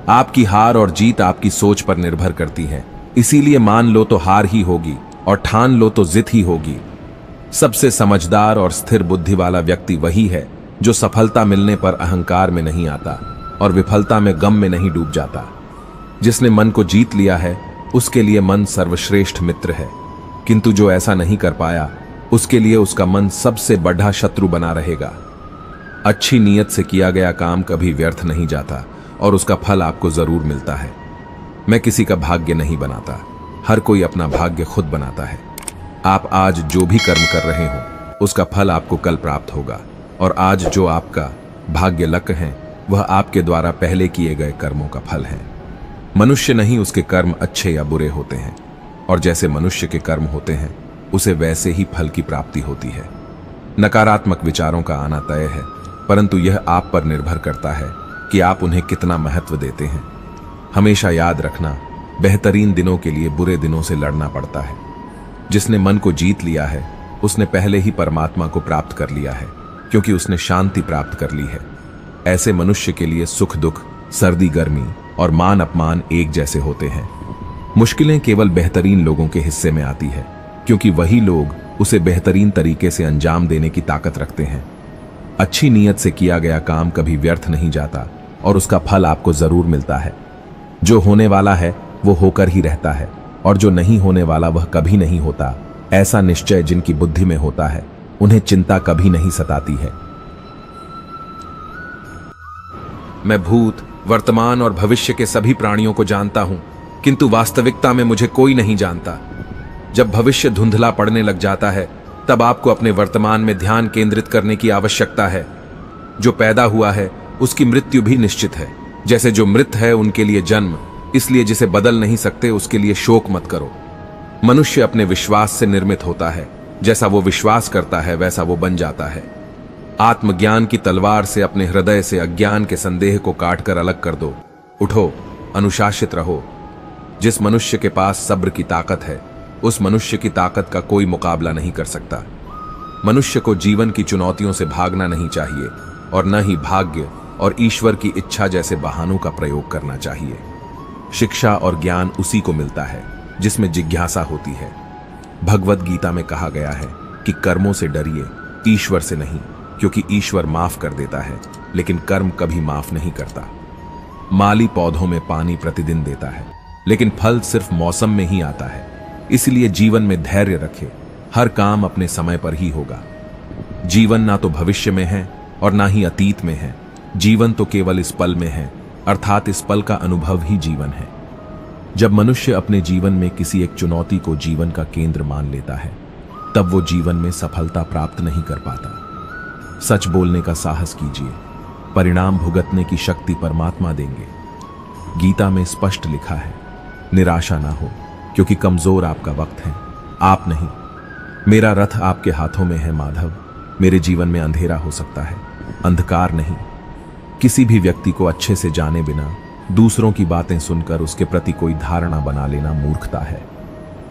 आपकी हार और जीत आपकी सोच पर निर्भर करती है, इसीलिए मान लो तो हार ही होगी और ठान लो तो जीत ही होगी। सबसे समझदार और स्थिर बुद्धि वाला व्यक्ति वही है जो सफलता मिलने पर अहंकार में नहीं आता और विफलता में गम में नहीं डूब जाता। जिसने मन को जीत लिया है उसके लिए मन सर्वश्रेष्ठ मित्र है, किंतु जो ऐसा नहीं कर पाया उसके लिए उसका मन सबसे बड़ा शत्रु बना रहेगा। अच्छी नीयत से किया गया काम कभी व्यर्थ नहीं जाता और उसका फल आपको जरूर मिलता है। मैं किसी का भाग्य नहीं बनाता, हर कोई अपना भाग्य खुद बनाता है। आप आज जो भी कर्म कर रहे हो उसका फल आपको कल प्राप्त होगा, और आज जो आपका भाग्य लक है वह आपके द्वारा पहले किए गए कर्मों का फल है। मनुष्य नहीं उसके कर्म अच्छे या बुरे होते हैं, और जैसे मनुष्य के कर्म होते हैं उसे वैसे ही फल की प्राप्ति होती है। नकारात्मक विचारों का आना तय है, परंतु यह आप पर निर्भर करता है कि आप उन्हें कितना महत्व देते हैं। हमेशा याद रखना, बेहतरीन दिनों के लिए बुरे दिनों से लड़ना पड़ता है। जिसने मन को जीत लिया है उसने पहले ही परमात्मा को प्राप्त कर लिया है, क्योंकि उसने शांति प्राप्त कर ली है। ऐसे मनुष्य के लिए सुख दुख, सर्दी गर्मी और मान अपमान एक जैसे होते हैं। मुश्किलें केवल बेहतरीन लोगों के हिस्से में आती है, क्योंकि वही लोग उसे बेहतरीन तरीके से अंजाम देने की ताकत रखते हैं। अच्छी नीयत से किया गया काम कभी व्यर्थ नहीं जाता और उसका फल आपको जरूर मिलता है। जो होने वाला है वो होकर ही रहता है, और जो नहीं होने वाला वह कभी नहीं होता। ऐसा निश्चय जिनकी बुद्धि में होता है उन्हें चिंता कभी नहीं सताती है। मैं भूत, वर्तमान और भविष्य के सभी प्राणियों को जानता हूं, किंतु वास्तविकता में मुझे कोई नहीं जानता। जब भविष्य धुंधला पड़ने लग जाता है तब आपको अपने वर्तमान में ध्यान केंद्रित करने की आवश्यकता है। जो पैदा हुआ है उसकी मृत्यु भी निश्चित है। जैसे जो मृत है उनके लिए जन्म, इसलिए जिसे बदल नहीं सकते उसके लिए शोक मत करो। मनुष्य अपने विश्वास से निर्मित होता है, जैसा वो विश्वास करता है वैसा वो बन जाता है। आत्मज्ञान की तलवार से अपने हृदय से अज्ञान के संदेह को काटकर अलग कर दो। उठो, अनुशासित रहो। जिस मनुष्य के पास सब्र की ताकत है उस मनुष्य की ताकत का कोई मुकाबला नहीं कर सकता। मनुष्य को जीवन की चुनौतियों से भागना नहीं चाहिए और न ही भाग्य और ईश्वर की इच्छा जैसे बहानों का प्रयोग करना चाहिए। शिक्षा और ज्ञान उसी को मिलता है जिसमें जिज्ञासा होती है। भगवद गीता में कहा गया है कि कर्मों से डरिए, ईश्वर से नहीं, क्योंकि ईश्वर माफ कर देता है लेकिन कर्म कभी माफ नहीं करता। माली पौधों में पानी प्रतिदिन देता है लेकिन फल सिर्फ मौसम में ही आता है। इसलिए जीवन में धैर्य रखें, हर काम अपने समय पर ही होगा। जीवन ना तो भविष्य में है और ना ही अतीत में है, जीवन तो केवल इस पल में है, अर्थात इस पल का अनुभव ही जीवन है। जब मनुष्य अपने जीवन में किसी एक चुनौती को जीवन का केंद्र मान लेता है, तब वो जीवन में सफलता प्राप्त नहीं कर पाता। सच बोलने का साहस कीजिए, परिणाम भुगतने की शक्ति परमात्मा देंगे। गीता में स्पष्ट लिखा है, निराशा ना हो, क्योंकि कमजोर आपका वक्त है, आप नहीं। मेरा रथ आपके हाथों में है माधव। मेरे जीवन में अंधेरा हो सकता है, अंधकार नहीं। किसी भी व्यक्ति को अच्छे से जाने बिना दूसरों की बातें सुनकर उसके प्रति कोई धारणा बना लेना मूर्खता है।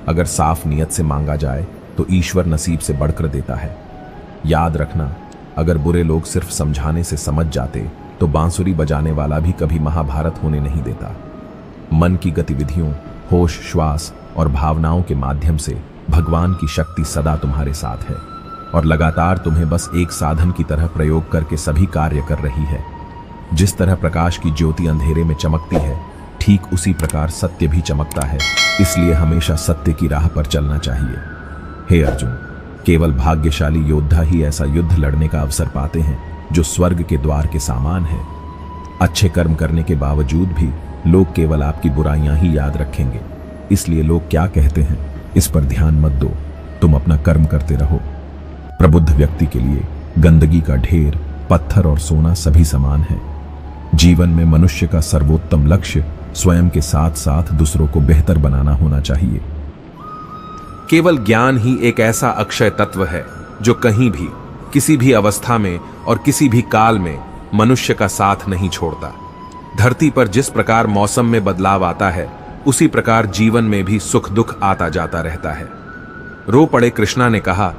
अगर साफ नियत से मांगा जाए तो ईश्वर नसीब से बढ़कर देता है। याद रखना, अगर बुरे लोग सिर्फ समझाने से समझ जाते तो बांसुरी बजाने वाला भी कभी महाभारत होने नहीं देता। मन की गतिविधियों, होश, श्वास और भावनाओं के माध्यम से भगवान की शक्ति सदा तुम्हारे साथ है और लगातार तुम्हें बस एक साधन की तरह प्रयोग करके सभी कार्य कर रही है। जिस तरह प्रकाश की ज्योति अंधेरे में चमकती है, ठीक उसी प्रकार सत्य भी चमकता है। इसलिए हमेशा सत्य की राह पर चलना चाहिए। हे अर्जुन, केवल भाग्यशाली योद्धा ही ऐसा युद्ध लड़ने का अवसर पाते हैं जो स्वर्ग के द्वार के समान है। अच्छे कर्म करने के बावजूद भी लोग केवल आपकी बुराइयां ही याद रखेंगे। इसलिए लोग क्या कहते हैं इस पर ध्यान मत दो, तुम अपना कर्म करते रहो। प्रबुद्ध व्यक्ति के लिए गंदगी का ढेर, पत्थर और सोना सभी समान है। जीवन में मनुष्य का सर्वोत्तम लक्ष्य स्वयं के साथ साथ दूसरों को बेहतर बनाना होना चाहिए। केवल ज्ञान ही एक ऐसा अक्षय तत्व है जो कहीं भी, किसी भी अवस्था में और किसी भी काल में मनुष्य का साथ नहीं छोड़ता। धरती पर जिस प्रकार मौसम में बदलाव आता है, उसी प्रकार जीवन में भी सुख दुख आता जाता रहता है। रो पड़े कृष्णा ने कहा,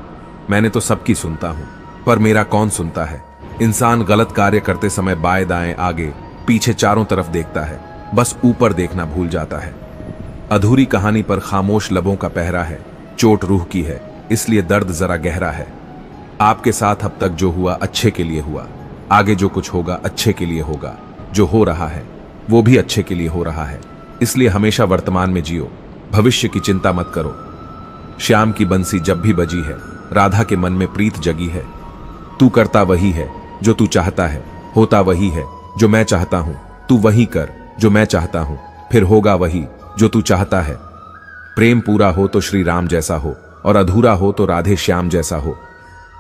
मैंने तो सबकी सुनता हूं, पर मेरा कौन सुनता है। इंसान गलत कार्य करते समय बाएं दाएं, आगे पीछे चारों तरफ देखता है, बस ऊपर देखना भूल जाता है। अधूरी कहानी पर खामोश लबों का पहरा है, चोट रूह की है, इसलिए दर्द जरा गहरा है। आपके साथ अब तक जो हुआ अच्छे के लिए हुआ, आगे जो कुछ होगा अच्छे के लिए होगा। जो हो रहा है वो भी अच्छे के लिए हो रहा है, इसलिए हमेशा वर्तमान में जियो, भविष्य की चिंता मत करो। श्याम की बंसी जब भी बजी है, राधा के मन में प्रीत जगी है। तू करता वही है जो तू चाहता है, होता वही है जो मैं चाहता हूं। तू वही कर जो मैं चाहता हूं, फिर होगा वही जो तू चाहता है। प्रेम पूरा हो तो श्री राम जैसा हो और अधूरा हो तो राधे श्याम जैसा हो।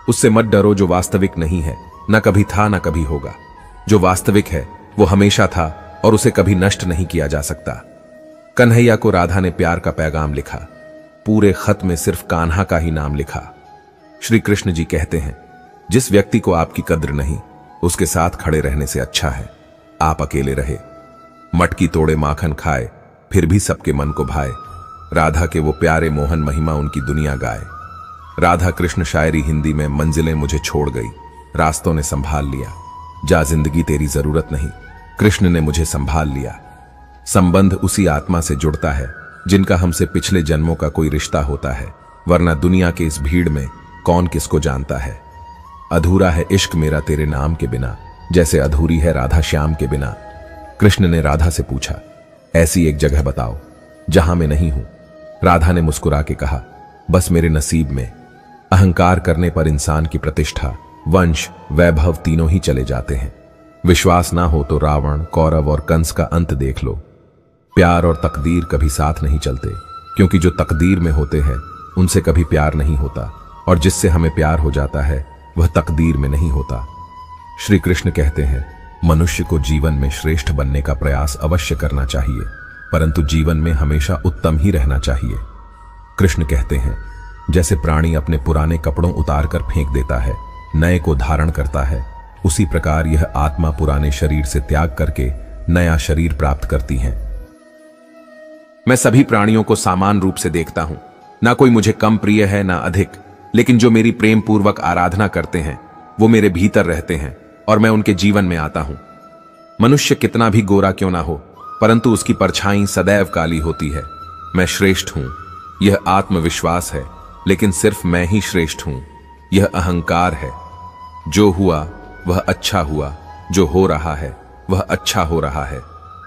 उससे मत डरो जो वास्तविक नहीं है, न कभी था न कभी होगा। जो वास्तविक है वो हमेशा था और उसे कभी नष्ट नहीं किया जा सकता। कन्हैया को राधा ने प्यार का पैगाम लिखा, पूरे खत में सिर्फ कान्हा का ही नाम लिखा। श्री कृष्ण जी कहते हैं, जिस व्यक्ति को आपकी कद्र नहीं, उसके साथ खड़े रहने से अच्छा है आप अकेले रहे। मटकी तोड़े माखन खाए, फिर भी सबके मन को भाए। राधा के वो प्यारे मोहन महिमा उनकी दुनिया गाए। राधा कृष्ण शायरी हिंदी में, मंजिलें मुझे छोड़ गई, रास्तों ने संभाल लिया। जा जिंदगी तेरी जरूरत नहीं, कृष्ण ने मुझे संभाल लिया। संबंध उसी आत्मा से जुड़ता है जिनका हमसे पिछले जन्मों का कोई रिश्ता होता है, वरना दुनिया के इस भीड़ में कौन किसको जानता है। अधूरा है इश्क मेरा तेरे नाम के बिना, जैसे अधूरी है राधा श्याम के बिना। कृष्ण ने राधा से पूछा, ऐसी एक जगह बताओ जहां मैं नहीं हूं। राधा ने मुस्कुरा के कहा, बस मेरे नसीब में। अहंकार करने पर इंसान की प्रतिष्ठा, वंश, वैभव तीनों ही चले जाते हैं। विश्वास ना हो तो रावण, कौरव और कंस का अंत देख लो। प्यार और तकदीर कभी साथ नहीं चलते, क्योंकि जो तकदीर में होते हैं उनसे कभी प्यार नहीं होता, और जिससे हमें प्यार हो जाता है वह तकदीर में नहीं होता। श्री कृष्ण कहते हैं, मनुष्य को जीवन में श्रेष्ठ बनने का प्रयास अवश्य करना चाहिए, परंतु जीवन में हमेशा उत्तम ही रहना चाहिए। कृष्ण कहते हैं, जैसे प्राणी अपने पुराने कपड़ों उतार कर फेंक देता है, नए को धारण करता है, उसी प्रकार यह आत्मा पुराने शरीर से त्याग करके नया शरीर प्राप्त करती है। मैं सभी प्राणियों को समान रूप से देखता हूं, ना कोई मुझे कम प्रिय है ना अधिक। लेकिन जो मेरी प्रेम पूर्वक आराधना करते हैं वो मेरे भीतर रहते हैं और मैं उनके जीवन में आता हूं। मनुष्य कितना भी गोरा क्यों ना हो, परंतु उसकी परछाई सदैव काली होती है। मैं श्रेष्ठ हूं, यह आत्मविश्वास है, लेकिन सिर्फ मैं ही श्रेष्ठ हूं, यह अहंकार है। जो हुआ वह अच्छा हुआ, जो हो रहा है वह अच्छा हो रहा है,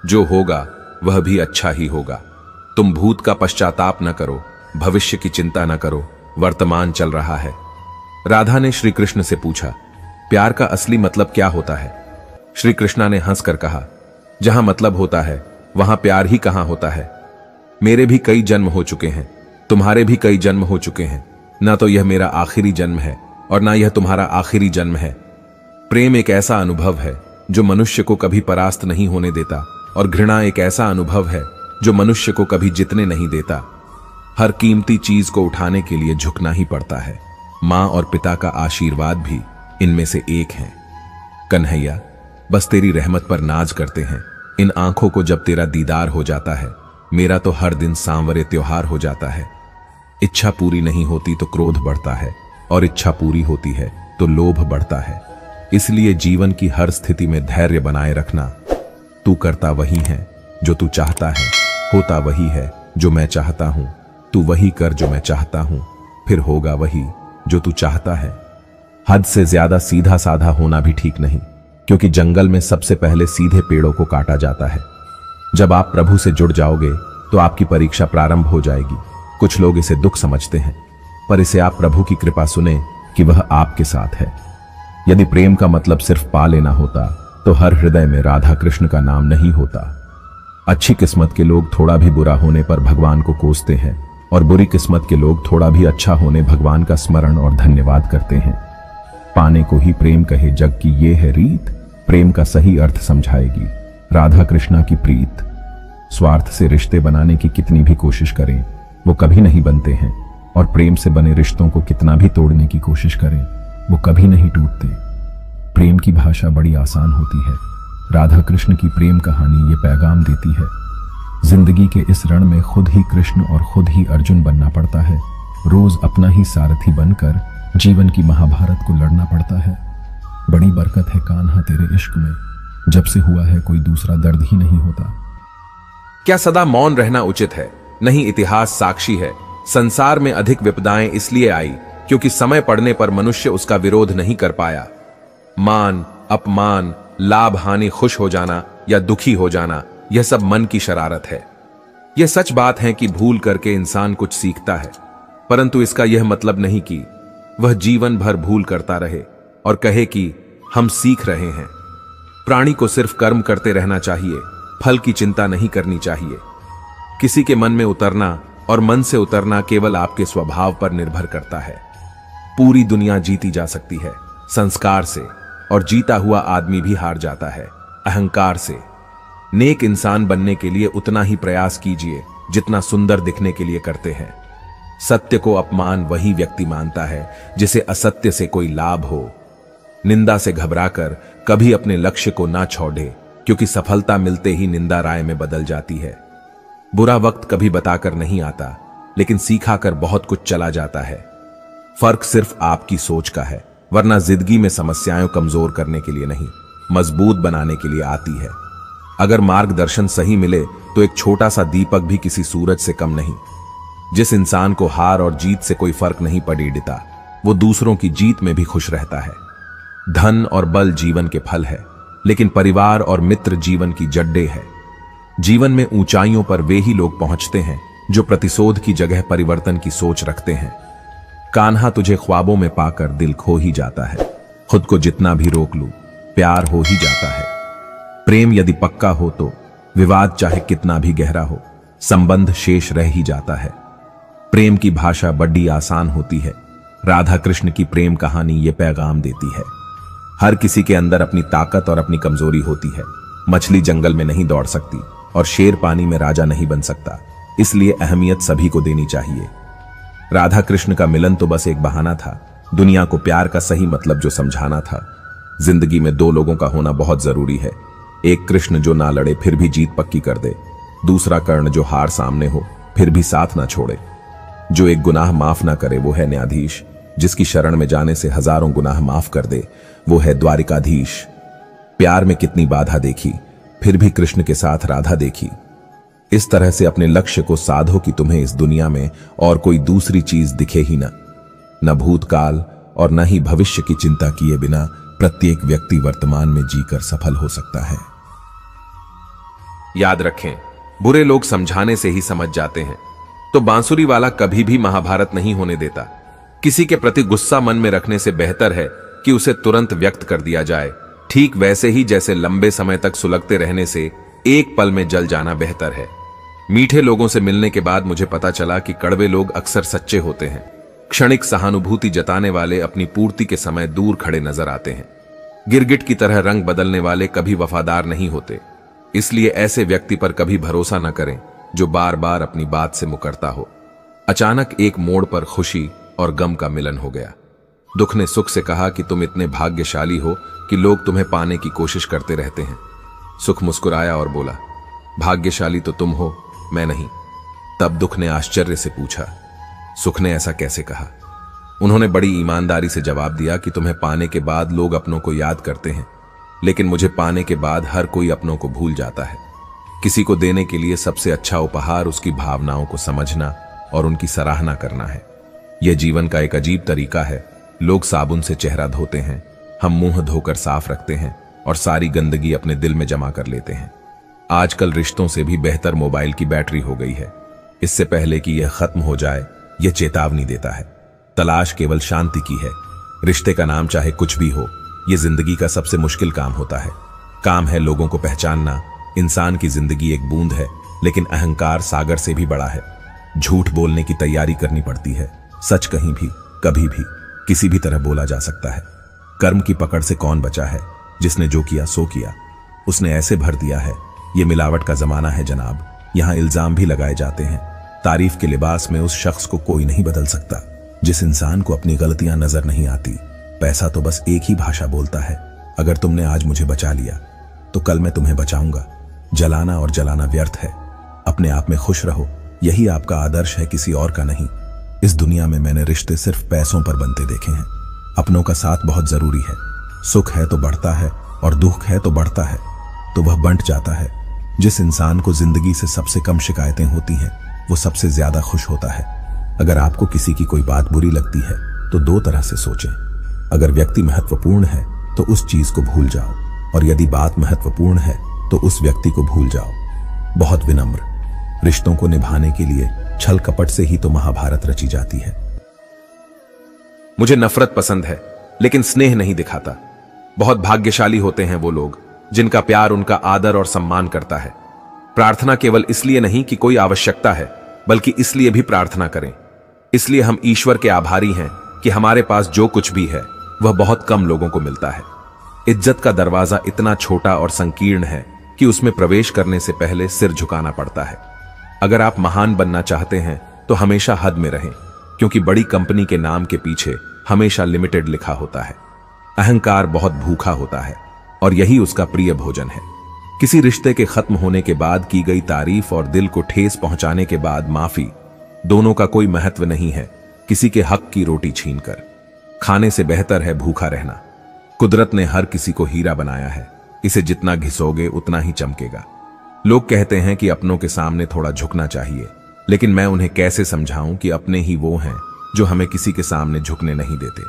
जो होगा वह भी अच्छा ही होगा। तुम भूत का पश्चाताप न करो, भविष्य की चिंता न करो, वर्तमान चल रहा है। राधा ने श्री कृष्ण से पूछा, प्यार का असली मतलब क्या होता है? श्री कृष्णा ने हंसकर कहा, जहां मतलब होता है वहां प्यार ही कहां होता है। मेरे भी कई जन्म हो चुके हैं, तुम्हारे भी कई जन्म हो चुके हैं, ना तो यह मेरा आखिरी जन्म है और ना यह तुम्हारा आखिरी जन्म है। प्रेम एक ऐसा अनुभव है जो मनुष्य को कभी परास्त नहीं होने देता, और घृणा एक ऐसा अनुभव है जो मनुष्य को कभी जीतने नहीं देता। हर कीमती चीज को उठाने के लिए झुकना ही पड़ता है। मां और पिता का आशीर्वाद भी इनमें से एक है। कन्हैया, बस तेरी रहमत पर नाज करते हैं। इन आंखों को जब तेरा दीदार हो जाता है, मेरा तो हर दिन सांवरे त्योहार हो जाता है। इच्छा पूरी नहीं होती तो क्रोध बढ़ता है, और इच्छा पूरी होती है तो लोभ बढ़ता है। इसलिए जीवन की हर स्थिति में धैर्य बनाए रखना। तू करता वही है जो तू चाहता है, होता वही है जो मैं चाहता हूं। तू वही कर जो मैं चाहता हूं, फिर होगा वही जो तू चाहता है। हद से ज्यादा सीधा साधा होना भी ठीक नहीं, क्योंकि जंगल में सबसे पहले सीधे पेड़ों को काटा जाता है। जब आप प्रभु से जुड़ जाओगे तो आपकी परीक्षा प्रारंभ हो जाएगी। कुछ लोग इसे दुख समझते हैं, पर इसे आप प्रभु की कृपा सुने कि वह आपके साथ है। यदि प्रेम का मतलब सिर्फ पा लेना होता तो हर हृदय में राधा कृष्ण का नाम नहीं होता। अच्छी किस्मत के लोग थोड़ा भी बुरा होने पर भगवान को कोसते हैं, और बुरी किस्मत के लोग थोड़ा भी अच्छा होने भगवान का स्मरण और धन्यवाद करते हैं। पाने को ही प्रेम कहे जग की ये है रीत, प्रेम का सही अर्थ समझाएगी राधा कृष्णा की प्रीत। स्वार्थ से रिश्ते बनाने की कितनी भी कोशिश करें वो कभी नहीं बनते हैं, और प्रेम से बने रिश्तों को कितना भी तोड़ने की कोशिश करें वो कभी नहीं टूटते। प्रेम की भाषा बड़ी आसान होती है। राधा कृष्ण की प्रेम कहानी ये पैगाम देती है, जिंदगी के इस रण में खुद ही कृष्ण और खुद ही अर्जुन बनना पड़ता है। रोज अपना ही सारथी बनकर जीवन की महाभारत को लड़ना पड़ता है। बड़ी बरकत है कान्हा तेरे इश्क में, जब से हुआ है कोई दूसरा दर्द ही नहीं होता। क्या सदा मौन रहना उचित है? नहीं, इतिहास साक्षी है। संसार में अधिक विपदाएं इसलिए आई क्योंकि समय पड़ने पर मनुष्य उसका विरोध नहीं कर पाया। मान, अपमान, लाभ हानि, खुश हो जाना या दुखी हो जाना, यह सब मन की शरारत है। यह सच बात है कि भूल करके इंसान कुछ सीखता है, परंतु इसका यह मतलब नहीं कि वह जीवन भर भूल करता रहे और कहे कि हम सीख रहे हैं। प्राणी को सिर्फ कर्म करते रहना चाहिए, फल की चिंता नहीं करनी चाहिए। किसी के मन में उतरना और मन से उतरना केवल आपके स्वभाव पर निर्भर करता है। पूरी दुनिया जीती जा सकती है संस्कार से, और जीता हुआ आदमी भी हार जाता है अहंकार से। नेक इंसान बनने के लिए उतना ही प्रयास कीजिए जितना सुंदर दिखने के लिए करते हैं। सत्य को अपमान वही व्यक्ति मानता है जिसे असत्य से कोई लाभ हो। निंदा से घबराकर कभी अपने लक्ष्य को ना छोड़े, क्योंकि सफलता मिलते ही निंदा राय में बदल जाती है। बुरा वक्त कभी बताकर नहीं आता, लेकिन सिखाकर बहुत कुछ चला जाता है। फर्क सिर्फ आपकी सोच का है, वरना जिंदगी में समस्याएं कमजोर करने के लिए नहीं, मजबूत बनाने के लिए आती है। अगर मार्गदर्शन सही मिले तो एक छोटा सा दीपक भी किसी सूरज से कम नहीं। जिस इंसान को हार और जीत से कोई फर्क नहीं पड़ता, वो दूसरों की जीत में भी खुश रहता है। धन और बल जीवन के फल है, लेकिन परिवार और मित्र जीवन की जड्डे है। जीवन में ऊंचाइयों पर वे ही लोग पहुंचते हैं जो प्रतिशोध की जगह परिवर्तन की सोच रखते हैं। कान्हा तुझे ख्वाबों में पाकर दिल खो ही जाता है। खुद को जितना भी रोक लूं, प्यार हो ही जाता है। प्रेम यदि पक्का हो तो विवाद चाहे कितना भी गहरा हो, संबंध शेष रह ही जाता है। प्रेम की भाषा बड़ी आसान होती है। राधा कृष्ण की प्रेम कहानी ये पैगाम देती है, हर किसी के अंदर अपनी ताकत और अपनी कमजोरी होती है। मछली जंगल में नहीं दौड़ सकती और शेर पानी में राजा नहीं बन सकता, इसलिए अहमियत सभी को देनी चाहिए। राधा कृष्ण का मिलन तो बस एक बहाना था, दुनिया को प्यार का सही मतलब जो समझाना था। जिंदगी में दो लोगों का होना बहुत जरूरी है, एक कृष्ण जो ना लड़े फिर भी जीत पक्की कर दे, दूसरा कर्ण जो हार सामने हो फिर भी साथ ना छोड़े, जो एक गुनाह माफ ना करे वो है न्यायाधीश, जिसकी शरण में जाने से हजारों गुनाह माफ कर दे, वो है द्वारिकाधीश। प्यार में कितनी बाधा देखी, फिर भी कृष्ण के साथ राधा देखी। इस तरह से अपने लक्ष्य को साधो कि तुम्हें इस दुनिया में और कोई दूसरी चीज दिखे ही न भूतकाल और न ही भविष्य की चिंता किए बिना प्रत्येक व्यक्ति वर्तमान में जीकर सफल हो सकता है। याद रखें, बुरे लोग समझाने से ही समझ जाते हैं, तो बांसुरी वाला कभी भी महाभारत नहीं होने देता। किसी के प्रति गुस्सा मन में रखने से बेहतर है कि उसे तुरंत व्यक्त कर दिया जाए, ठीक वैसे ही जैसे लंबे समय तक सुलगते रहने से एक पल में जल जाना बेहतर है। मीठे लोगों से मिलने के बाद मुझे पता चला कि कड़वे लोग अक्सर सच्चे होते हैं। क्षणिक सहानुभूति जताने वाले अपनी पूर्ति के समय दूर खड़े नजर आते हैं। गिरगिट की तरह रंग बदलने वाले कभी वफादार नहीं होते। इसलिए ऐसे व्यक्ति पर कभी भरोसा न करें जो बार बार अपनी बात से मुकरता हो। अचानक एक मोड़ पर खुशी और गम का मिलन हो गया। दुख ने सुख से कहा कि तुम इतने भाग्यशाली हो कि लोग तुम्हें पाने की कोशिश करते रहते हैं। सुख मुस्कुराया और बोला, भाग्यशाली तो तुम हो, मैं नहीं। तब दुख ने आश्चर्य से पूछा, सुख ने ऐसा कैसे कहा? उन्होंने बड़ी ईमानदारी से जवाब दिया कि तुम्हें पाने के बाद लोग अपनों को याद करते हैं, लेकिन मुझे पाने के बाद हर कोई अपनों को भूल जाता है। किसी को देने के लिए सबसे अच्छा उपहार उसकी भावनाओं को समझना और उनकी सराहना करना है। यह जीवन का एक अजीब तरीका है। लोग साबुन से चेहरा धोते हैं, हम मुंह धोकर साफ रखते हैं और सारी गंदगी अपने दिल में जमा कर लेते हैं। आजकल रिश्तों से भी बेहतर मोबाइल की बैटरी हो गई है। इससे पहले कि यह खत्म हो जाए, यह चेतावनी देता है। तलाश केवल शांति की है। रिश्ते का नाम चाहे कुछ भी हो, यह जिंदगी का सबसे मुश्किल काम होता है। काम है लोगों को पहचानना। इंसान की जिंदगी एक बूंद है, लेकिन अहंकार सागर से भी बड़ा है। झूठ बोलने की तैयारी करनी पड़ती है। सच कहीं भी, कभी भी, किसी भी तरह बोला जा सकता है। कर्म की पकड़ से कौन बचा है? जिसने जो किया सो किया। उसने ऐसे भर दिया है। यह मिलावट का जमाना है जनाब। यहां इल्जाम भी लगाए जाते हैं। तारीफ के लिबास में उस शख्स को कोई नहीं बदल सकता जिस इंसान को अपनी गलतियां नजर नहीं आती। पैसा तो बस एक ही भाषा बोलता है। अगर तुमने आज मुझे बचा लिया तो कल मैं तुम्हें बचाऊंगा। जलाना और जलाना व्यर्थ है। अपने आप में खुश रहो, यही आपका आदर्श है, किसी और का नहीं। इस दुनिया में मैंने रिश्ते सिर्फ पैसों पर बनते देखे हैं। अपनों का साथ बहुत जरूरी है। सुख है तो बढ़ता है और दुख है तो बढ़ता है, तो वह बंट जाता है। जिस इंसान को जिंदगी से सबसे कम शिकायतें होती हैं, वो सबसे ज्यादा खुश होता है। अगर आपको किसी की कोई बात बुरी लगती है तो दो तरह से सोचें। अगर व्यक्ति महत्वपूर्ण है तो उस चीज को भूल जाओ, और यदि बात महत्वपूर्ण है तो उस व्यक्ति को भूल जाओ। बहुत विनम्र। रिश्तों को निभाने के लिए छल कपट से ही तो महाभारत रची जाती है। मुझे नफरत पसंद है, लेकिन स्नेह नहीं दिखाता। बहुत भाग्यशाली होते हैं वो लोग जिनका प्यार उनका आदर और सम्मान करता है। प्रार्थना केवल इसलिए नहीं कि कोई आवश्यकता है, बल्कि इसलिए भी प्रार्थना करें। इसलिए हम ईश्वर के आभारी हैं कि हमारे पास जो कुछ भी है वह बहुत कम लोगों को मिलता है। इज्जत का दरवाजा इतना छोटा और संकीर्ण है कि उसमें प्रवेश करने से पहले सिर झुकाना पड़ता है। अगर आप महान बनना चाहते हैं तो हमेशा हद में रहें, क्योंकि बड़ी कंपनी के नाम के पीछे हमेशा लिमिटेड लिखा होता है। अहंकार बहुत भूखा होता है और यही उसका प्रिय भोजन है। किसी रिश्ते के खत्म होने के बाद की गई तारीफ और दिल को ठेस पहुंचाने के बाद माफी, दोनों का कोई महत्व नहीं है किसी के हक की रोटी छीनकर। खाने से बेहतर है भूखा रहना। कुदरत ने हर किसी को हीरा बनाया है। इसे जितना घिसोगे उतना ही चमकेगा। लोग कहते हैं कि अपनों के सामने थोड़ा झुकना चाहिए, लेकिन मैं उन्हें कैसे समझाऊं कि अपने ही वो हैं जो हमें किसी के सामने झुकने नहीं देते।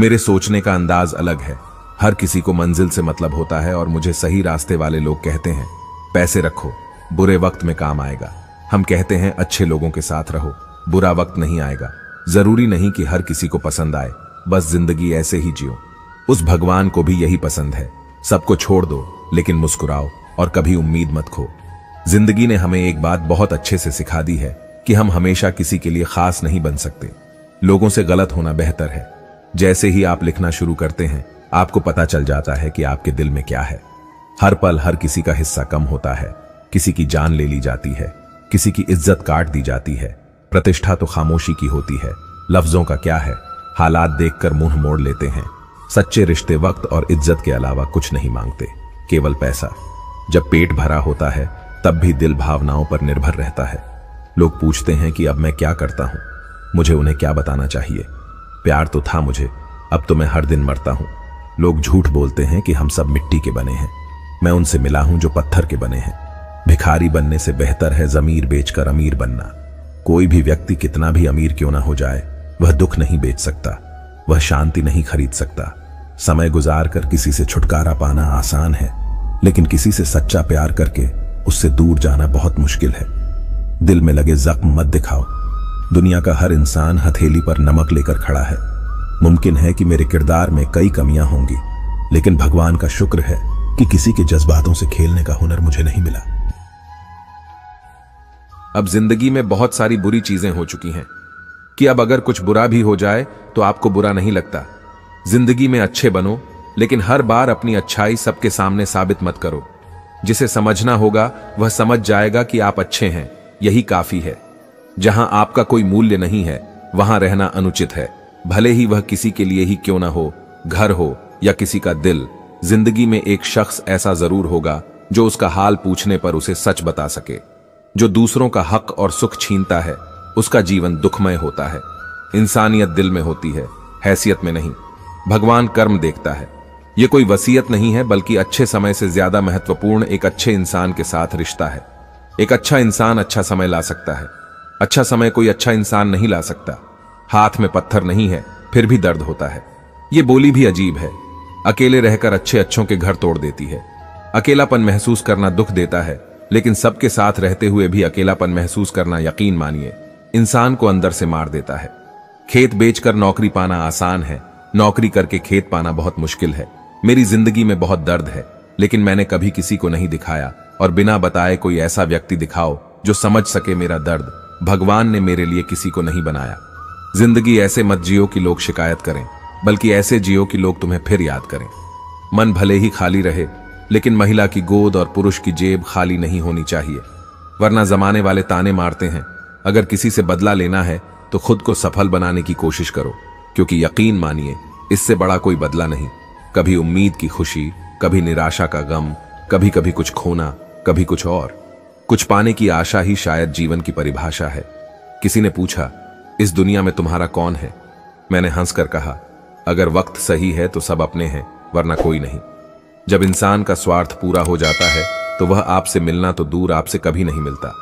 मेरे सोचने का अंदाज अलग है। हर किसी को मंजिल से मतलब होता है और मुझे सही रास्ते वाले लोग कहते हैं, पैसे रखो, बुरे वक्त में काम आएगा। हम कहते हैं अच्छे लोगों के साथ रहो, बुरा वक्त नहीं आएगा। जरूरी नहीं कि हर किसी को पसंद आए, बस जिंदगी ऐसे ही जियो। उस भगवान को भी यही पसंद है। सबको छोड़ दो, लेकिन मुस्कुराओ और कभी उम्मीद मत खो। जिंदगी ने हमें एक बात बहुत अच्छे से सिखा दी है कि हम हमेशा किसी के लिए खास नहीं बन सकते। लोगों से गलत होना बेहतर है। जैसे ही आप लिखना शुरू करते हैं, आपको पता चल जाता है कि आपके दिल में क्या है। हर पल हर किसी का हिस्सा कम होता है। किसी की जान ले ली जाती है, किसी की इज्जत काट दी जाती है। प्रतिष्ठा तो खामोशी की होती है। लफ्जों का क्या है, हालात देखकर मुंह मोड़ लेते हैं। सच्चे रिश्ते वक्त और इज्जत के अलावा कुछ नहीं मांगते, केवल पैसा। जब पेट भरा होता है तब भी दिल भावनाओं पर निर्भर रहता है। लोग पूछते हैं कि अब मैं क्या करता हूं, मुझे उन्हें क्या बताना चाहिए। प्यार तो था मुझे, अब तो मैं हर दिन मरता हूं। लोग झूठ बोलते हैं कि हम सब मिट्टी के बने हैं। मैं उनसे मिला हूं जो पत्थर के बने हैं। भिखारी बनने से बेहतर है ज़मीर बेचकर अमीर बनना। कोई भी व्यक्ति कितना भी अमीर क्यों ना हो जाए, वह दुख नहीं बेच सकता, वह शांति नहीं खरीद सकता। समय गुजार कर किसी से छुटकारा पाना आसान है, लेकिन किसी से सच्चा प्यार करके उससे दूर जाना बहुत मुश्किल है। दिल में लगे जख्म मत दिखाओ। दुनिया का हर इंसान हथेली पर नमक लेकर खड़ा है। मुमकिन है कि मेरे किरदार में कई कमियां होंगी, लेकिन भगवान का शुक्र है कि किसी के जज्बातों से खेलने का हुनर मुझे नहीं मिला। अब जिंदगी में बहुत सारी बुरी चीजें हो चुकी हैं कि अब अगर कुछ बुरा भी हो जाए तो आपको बुरा नहीं लगता। जिंदगी में अच्छे बनो, लेकिन हर बार अपनी अच्छाई सबके सामने साबित मत करो। जिसे समझना होगा वह समझ जाएगा कि आप अच्छे हैं, यही काफी है। जहां आपका कोई मूल्य नहीं है वहां रहना अनुचित है, भले ही वह किसी के लिए ही क्यों ना हो, घर हो या किसी का दिल। जिंदगी में एक शख्स ऐसा जरूर होगा जो उसका हाल पूछने पर उसे सच बता सके। जो दूसरों का हक और सुख छीनता है उसका जीवन दुखमय होता है। इंसानियत दिल में होती है, हैसियत में नहीं। भगवान कर्म देखता है। यह कोई वसीयत नहीं है, बल्कि अच्छे समय से ज्यादा महत्वपूर्ण एक अच्छे इंसान के साथ रिश्ता है। एक अच्छा इंसान अच्छा समय ला सकता है, अच्छा समय कोई अच्छा इंसान नहीं ला सकता। हाथ में पत्थर नहीं है फिर भी दर्द होता है। यह बोली भी अजीब है। अकेले रहकर अच्छे अच्छों के घर तोड़ देती है। अकेलापन महसूस करना दुख देता है, लेकिन सबके साथ रहते हुए भी अकेलापन महसूस करना, यकीन मानिए, इंसान को अंदर से मार देता है। खेत बेचकर नौकरी पाना आसान है, नौकरी करके खेत पाना बहुत मुश्किल है। मेरी जिंदगी में बहुत दर्द है, लेकिन मैंने कभी किसी को नहीं दिखाया, और बिना बताए कोई ऐसा व्यक्ति दिखाओ जो समझ सके मेरा दर्द। भगवान ने मेरे लिए किसी को नहीं बनाया। जिंदगी ऐसे मत जियो कि लोग शिकायत करें, बल्कि ऐसे जियो कि लोग तुम्हें फिर याद करें। मन भले ही खाली रहे, लेकिन महिला की गोद और पुरुष की जेब खाली नहीं होनी चाहिए, वरना जमाने वाले ताने मारते हैं। अगर किसी से बदला लेना है तो खुद को सफल बनाने की कोशिश करो, क्योंकि यकीन मानिए इससे बड़ा कोई बदला नहीं। कभी उम्मीद की खुशी, कभी निराशा का गम, कभी कभी कुछ खोना, कभी कुछ और। कुछ पाने की आशा ही शायद जीवन की परिभाषा है। किसी ने पूछा, इस दुनिया में तुम्हारा कौन है? मैंने हंसकर कहा, अगर वक्त सही है तो सब अपने हैं, वरना कोई नहीं। जब इंसान का स्वार्थ पूरा हो जाता है तो वह आपसे मिलना तो दूर, आपसे कभी नहीं मिलता।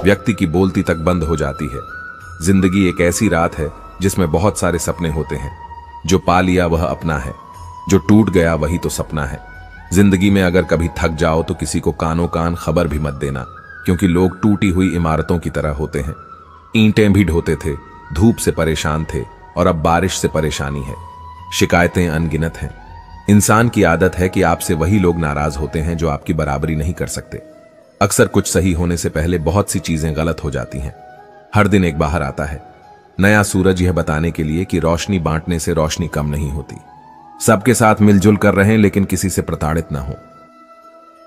व्यक्ति की बोलती तक बंद हो जाती है। जिंदगी एक ऐसी रात है जिसमें बहुत सारे सपने होते हैं। जो पा लिया वह अपना है, जो टूट गया वही तो सपना है। जिंदगी में अगर कभी थक जाओ तो किसी को कानों कान खबर भी मत देना, क्योंकि लोग टूटी हुई इमारतों की तरह होते हैं। ईंटें भी ढोते थे, धूप से परेशान थे, और अब बारिश से परेशानी है। शिकायतें अनगिनत हैं। इंसान की आदत है कि आपसे वही लोग नाराज होते हैं जो आपकी बराबरी नहीं कर सकते। अक्सर कुछ सही होने से पहले बहुत सी चीजें गलत हो जाती हैं। हर दिन एक बाहर आता है नया सूरज, यह बताने के लिए कि रोशनी बांटने से रोशनी कम नहीं होती। सबके साथ मिलजुल कर रहें, लेकिन किसी से प्रताड़ित ना हो।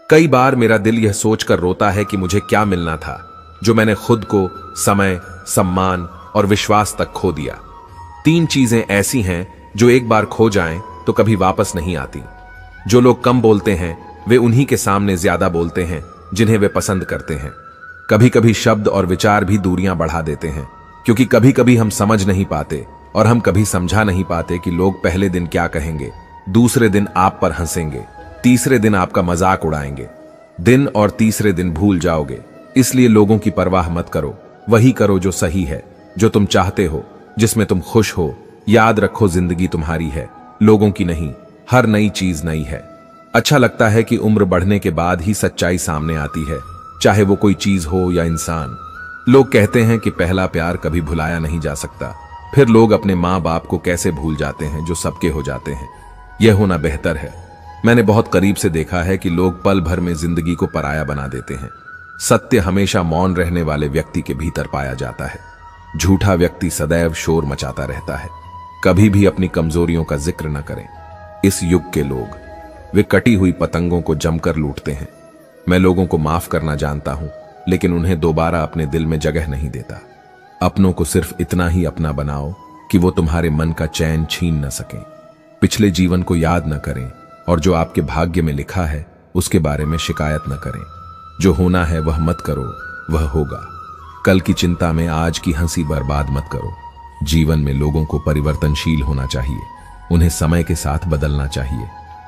कई बार मेरा दिल यह सोचकर रोता है कि मुझे क्या मिलना था जो मैंने खुद को, समय, सम्मान और विश्वास तक खो दिया। 3 चीजें ऐसी हैं जो एक बार खो जाएं तो कभी वापस नहीं आती। जो लोग कम बोलते हैं वे उन्हीं के सामने ज्यादा बोलते हैं जिन्हें वे पसंद करते हैं। कभी कभी शब्द और विचार भी दूरियां बढ़ा देते हैं, क्योंकि कभी कभी हम समझ नहीं पाते और हम कभी समझा नहीं पाते कि लोग पहले दिन क्या कहेंगे, दूसरे दिन आप पर हंसेंगे, तीसरे दिन आपका मजाक उड़ाएंगे। दिन और तीसरे दिन भूल जाओगे। इसलिए लोगों की परवाह मत करो, वही करो जो सही है, जो तुम चाहते हो, जिसमें तुम खुश हो। याद रखो, जिंदगी तुम्हारी है, लोगों की नहीं। हर नई चीज नई है। अच्छा लगता है कि उम्र बढ़ने के बाद ही सच्चाई सामने आती है, चाहे वो कोई चीज हो या इंसान। लोग कहते हैं कि पहला प्यार कभी भुलाया नहीं जा सकता। फिर लोग अपने माँ बाप को कैसे भूल जाते हैं जो सबके हो जाते हैं। यह होना बेहतर है। मैंने बहुत करीब से देखा है कि लोग पल भर में जिंदगी को पराया बना देते हैं। सत्य हमेशा मौन रहने वाले व्यक्ति के भीतर पाया जाता है। झूठा व्यक्ति सदैव शोर मचाता रहता है। कभी भी अपनी कमजोरियों का जिक्र न करें। इस युग के लोग, वे कटी हुई पतंगों को जमकर लूटते हैं। मैं लोगों को माफ करना जानता हूं, लेकिन उन्हें दोबारा अपने दिल में जगह नहीं देता। अपनों को सिर्फ इतना ही अपना बनाओ कि वो तुम्हारे मन का चैन छीन न सकें। पिछले जीवन को याद न करें, और जो आपके भाग्य में लिखा है उसके बारे में शिकायत न करें। जो होना है वह मत करो, वह होगा। कल की चिंता में आज की हंसी बर्बाद मत करो। जीवन में लोगों को परिवर्तनशील होना चाहिए, उन्हें समय के साथ बदलना चाहिए।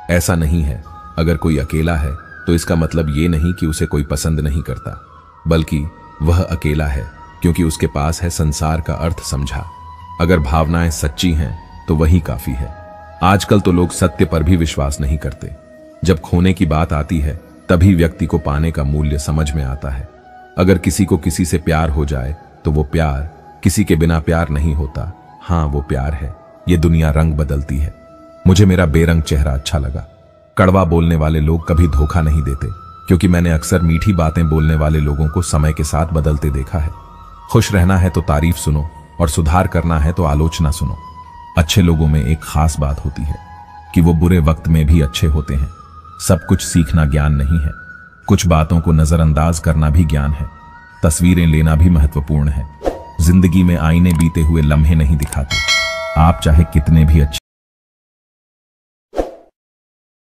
ऐसा नहीं है अगर कोई अकेला है तो इसका मतलब ये नहीं कि उसे कोई पसंद नहीं करता, बल्कि वह अकेला है क्योंकि उसके पास है संसार का अर्थ समझा। अगर भावनाएं सच्ची हैं तो वही काफी है। आजकल तो लोग सत्य पर भी विश्वास नहीं करते। जब खोने की बात आती है तभी व्यक्ति को पाने का मूल्य समझ में आता है। अगर किसी को किसी से प्यार हो जाए तो वो प्यार किसी के बिना प्यार नहीं होता। हाँ, वो प्यार है। ये दुनिया रंग बदलती है। मुझे मेरा बेरंग चेहरा अच्छा लगा। कड़वा बोलने वाले लोग कभी धोखा नहीं देते, क्योंकि मैंने अक्सर मीठी बातें बोलने वाले लोगों को समय के साथ बदलते देखा है। खुश रहना है तो तारीफ सुनो और सुधार करना है तो आलोचना सुनो। अच्छे लोगों में एक खास बात होती है कि वो बुरे वक्त में भी अच्छे होते हैं। सब कुछ सीखना ज्ञान नहीं है, कुछ बातों को नजरअंदाज करना भी ज्ञान है। तस्वीरें लेना भी महत्वपूर्ण है। जिंदगी में आईने बीते हुए लम्हे नहीं दिखाते। आप चाहे कितने भी अच्छे